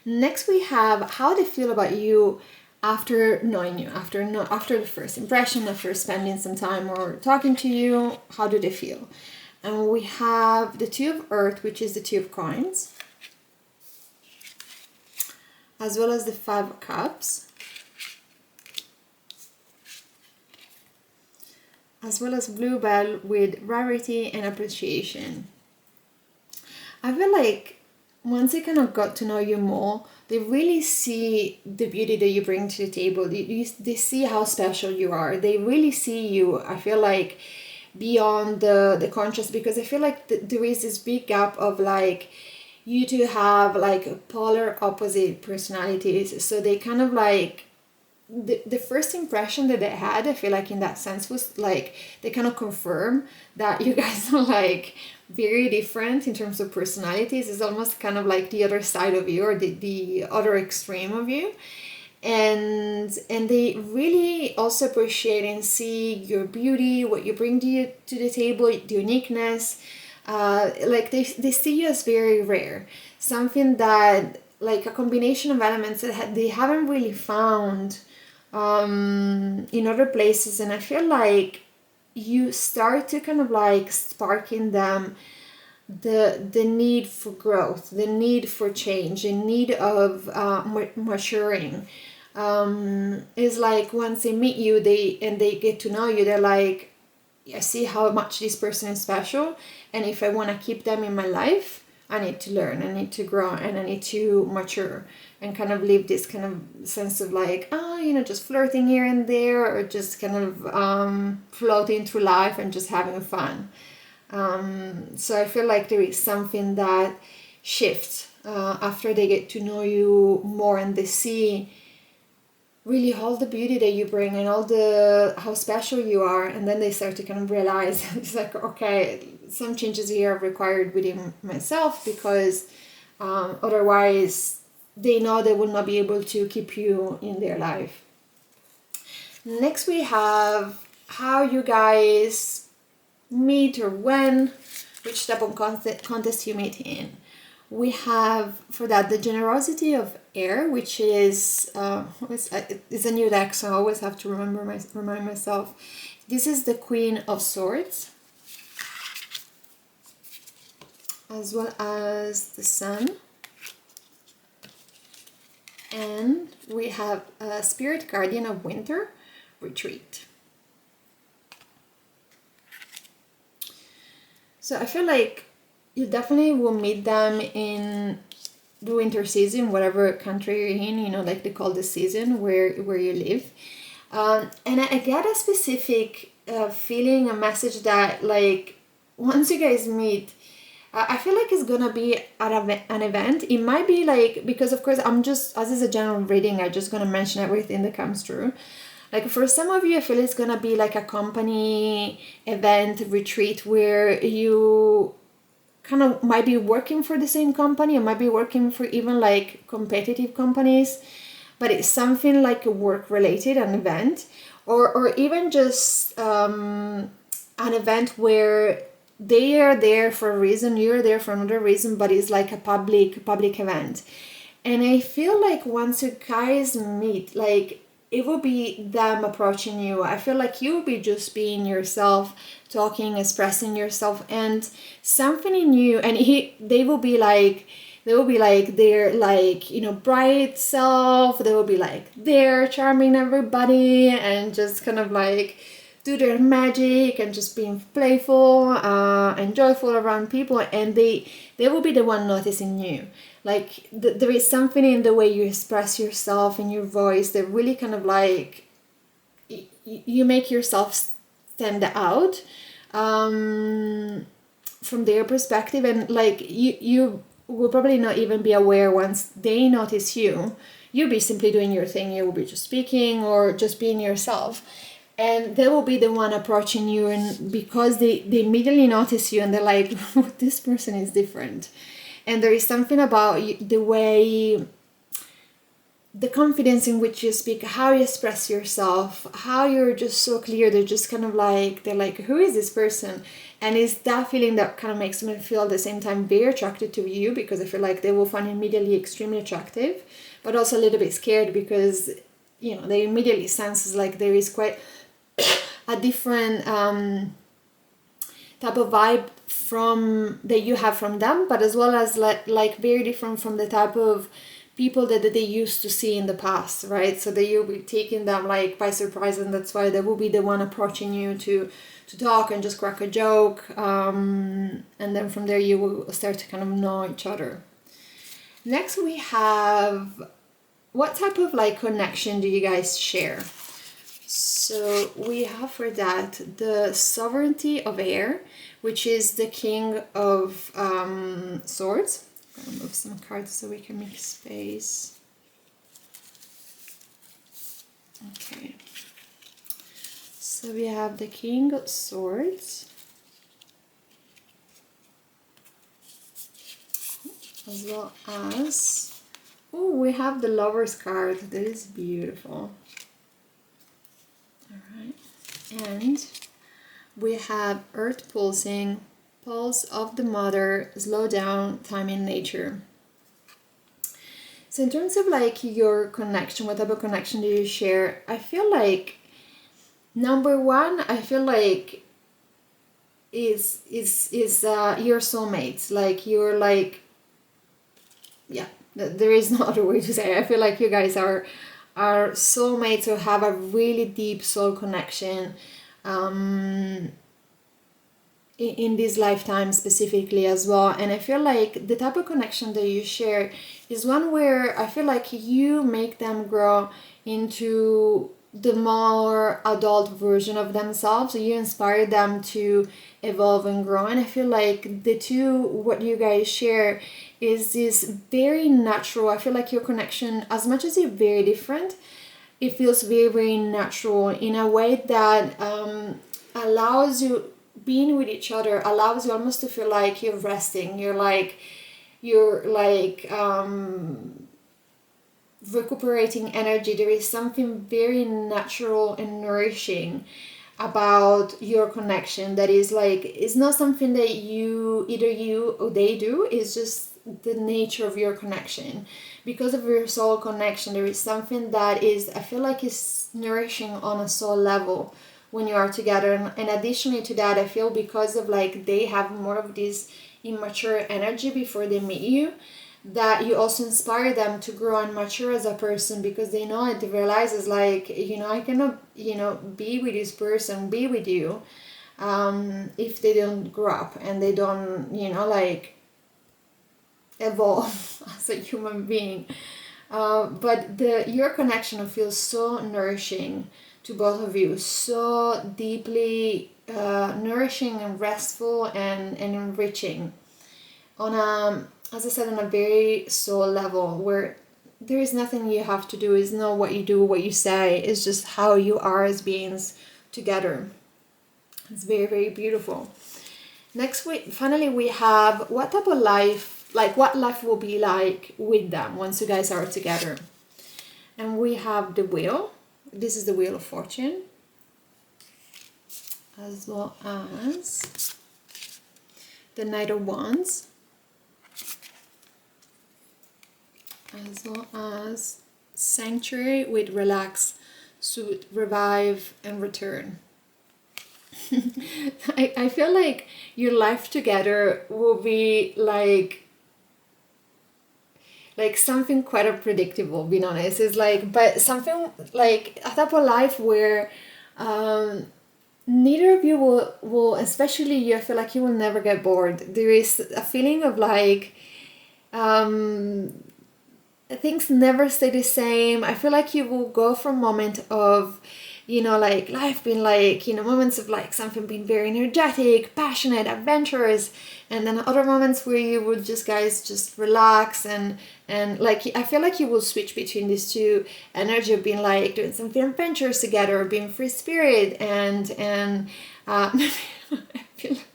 Next we have how they feel about you after knowing you, after the first impression, after spending some time or talking to you. How do they feel? And we have the Two of Earth, which is the Two of Coins, as well as the Five of Cups, as well as Bluebell with rarity and appreciation. I feel like once they kind of got to know you more, they really see the beauty that you bring to the table. They see how special you are. They really see you, I feel like, beyond the conscious, because I feel like there is this big gap of like you two have like polar opposite personalities. So they kind of like, the first impression that they had, I feel like in that sense was like they kind of confirm that you guys are like very different in terms of personalities. It's almost kind of like the other side of you, or the other extreme of you, and they really also appreciate and see your beauty, what you bring to the table, the uniqueness. Like they see you as very rare, something that like a combination of elements that they haven't really found in other places. And I feel like you start to kind of like spark in them the need for growth, the need for change, the need of maturing. Is like once they meet you, they get to know you, they're like, I see how much this person is special, and if I want to keep them in my life, I need to learn, I need to grow, and I need to mature, and kind of live this kind of sense of like, just flirting here and there, or just kind of floating through life and just having fun. So I feel like there is something that shifts after they get to know you more, and they see really all the beauty that you bring and all the how special you are, and then they start to kind of realize it's like, okay, some changes here are required within myself, because otherwise they know they will not be able to keep you in their life. Next we have how you guys meet, or when, which type of contest you meet in. We have for that the generosity of air, which is it's a new deck, so I always have to remind myself. This is the Queen of Swords, as well as the Sun, and we have a Spirit Guardian of Winter, Retreat. So I feel like you definitely will meet them in the winter season, whatever country you're in, like they call the season where you live. And I get a specific feeling, a message that like once you guys meet, I feel like it's gonna be at an event. It might be like, because of course I'm just, as is a general reading, I'm just gonna mention everything that comes through. Like for some of you, I feel it's gonna be like a company event, retreat, where you kind of might be working for the same company, or might be working for even like competitive companies, but it's something like a work related, an event, or even just an event where they are there for a reason, you're there for another reason, but it's like a public event. And I feel like once you guys meet, like it will be them approaching you. I feel like you will be just being yourself, talking, expressing yourself, and something in you, and they will be like their like bright self. They will be like they're charming everybody and just kind of like do their magic and just being playful and joyful around people, and they will be the one noticing you. Like there is something in the way you express yourself, in your voice, that really kind of like you make yourself stand out from their perspective, and like you will probably not even be aware once they notice you. You'll be simply doing your thing, you will be just speaking or just being yourself, and they will be the one approaching you, and because they immediately notice you and they're like, this person is different. And there is something about the way, the confidence in which you speak, how you express yourself, how you're just so clear. They're just kind of like, they're like, who is this person? And it's that feeling that kind of makes me feel at the same time very attracted to you, because I feel like they will find you immediately extremely attractive, but also a little bit scared, because they immediately senses like there is quite a different type of vibe from that you have from them, but as well as like very different from the type of people that they used to see in the past, right? So that you'll be taking them like by surprise, and that's why they will be the one approaching you to talk and just crack a joke, and then from there you will start to kind of know each other. Next we have, what type of like connection do you guys share? So we have for that the sovereignty of air, which is the King of Swords. I'm gonna move some cards so we can make space. Okay. So we have the King of Swords, as well as, oh, we have the Lover's card. That is beautiful. Alright, and we have Earth pulsing, pulse of the mother, slow down, time in nature. So in terms of like your connection, what type of connection do you share? I feel like number one, I feel like is your soulmates. Like you're like, yeah, there is no other way to say it. I feel like you guys are are soulmates or have a really deep soul connection in this lifetime specifically as well. And I feel like the type of connection that you share is one where I feel like you make them grow into the more adult version of themselves. So you inspire them to evolve and grow. And I feel like the two, what you guys share is this very natural. I feel like your connection, as much as you're very different, it feels very, very natural in a way that allows you, being with each other allows you almost to feel like you're resting. You're like recuperating energy. There is something very natural and nourishing about your connection that is like, it's not something that either you or they do. It's just the nature of your connection. Because of your soul connection, there is something that is, I feel like, is nourishing on a soul level when you are together. And additionally to that, I feel because of like they have more of this immature energy before they meet you, that you also inspire them to grow and mature as a person, because they know it, they realizes like, I cannot, be with this person, be with you, if they don't grow up and they don't, like evolve as a human being. But your connection feels so nourishing to both of you, so deeply nourishing and restful and enriching on a, as I said, on a very soul level, where there is nothing you have to do. It's not what you do, what you say. It's just how you are as beings together. It's very, very beautiful. Next week, finally, we have what type of life, like what life will be like with them once you guys are together. And we have the wheel. This is the Wheel of Fortune, as well as the Knight of Wands, as well as Sanctuary with Relax, Soothe, Revive, and Return. I feel like your life together will be like something quite unpredictable, being honest. It's like, but something like a type of life where neither of you will, especially you, I feel like you will never get bored. There is a feeling of like things never stay the same. I feel like you will go from moment of, like life being like, moments of like something being very energetic, passionate, adventurous, and then other moments where you would just relax and like, I feel like you will switch between these two energy of being like doing something adventurous together, being free spirit, and I feel like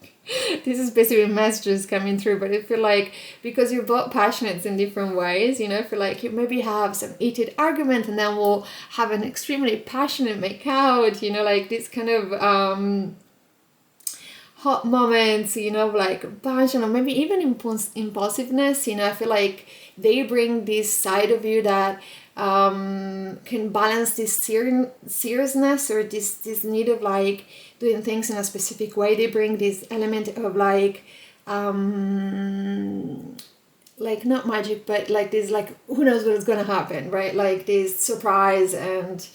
this is basically messages coming through, but I feel like because you're both passionate in different ways, I feel like you maybe have some heated argument and then we'll have an extremely passionate make out, like this kind of hot moments, like passion, or maybe even impulsiveness. I feel like they bring this side of you that can balance this seriousness or this need of like doing things in a specific way. They bring this element of like not magic, but like this, like who knows what is gonna happen, right? Like this surprise and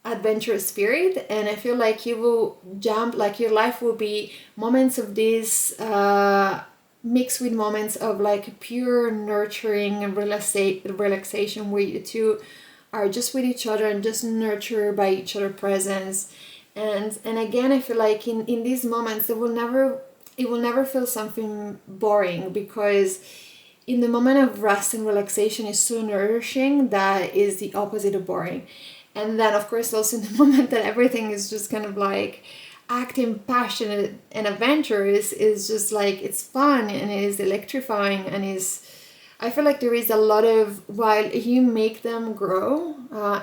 adventurous spirit. And I feel like you will jump, like your life will be moments of this mixed with moments of like pure nurturing and relaxation, where you two are just with each other and just nurtured by each other's presence. And again, I feel like in these moments it will never feel something boring, because in the moment of rest and relaxation is so nourishing that is the opposite of boring. And then of course also in the moment that everything is just kind of like acting passionate and adventurous is just like, it's fun and it is electrifying, and I feel like there is a lot of, while you make them grow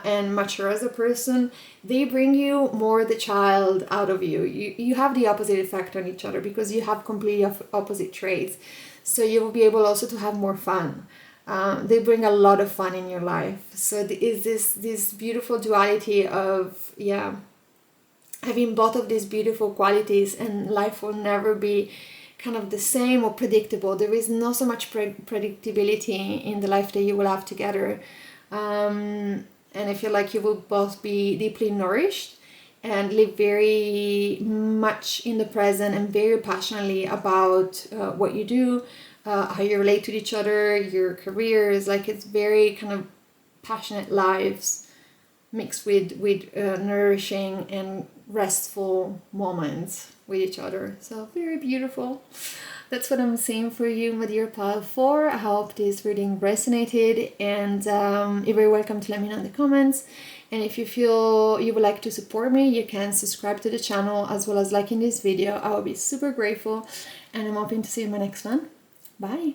and mature as a person, they bring you more the child out of you. You have the opposite effect on each other because you have completely opposite traits. So you will be able also to have more fun. They bring a lot of fun in your life. So is this beautiful duality of, having both of these beautiful qualities, and life will never be kind of the same or predictable. There is not so much predictability in the life that you will have together. and I feel like you will both be deeply nourished and live very much in the present and very passionately about what you do, how you relate to each other, your careers. Like, it's very kind of passionate lives mixed with nourishing and restful moments with each other. So very beautiful. That's what I'm seeing for you, my dear pile 4. I hope this reading resonated, and you're very welcome to let me know in the comments. And if you feel you would like to support me, you can subscribe to the channel as well as liking this video. I will be super grateful, and I'm hoping to see you in my next one. Bye!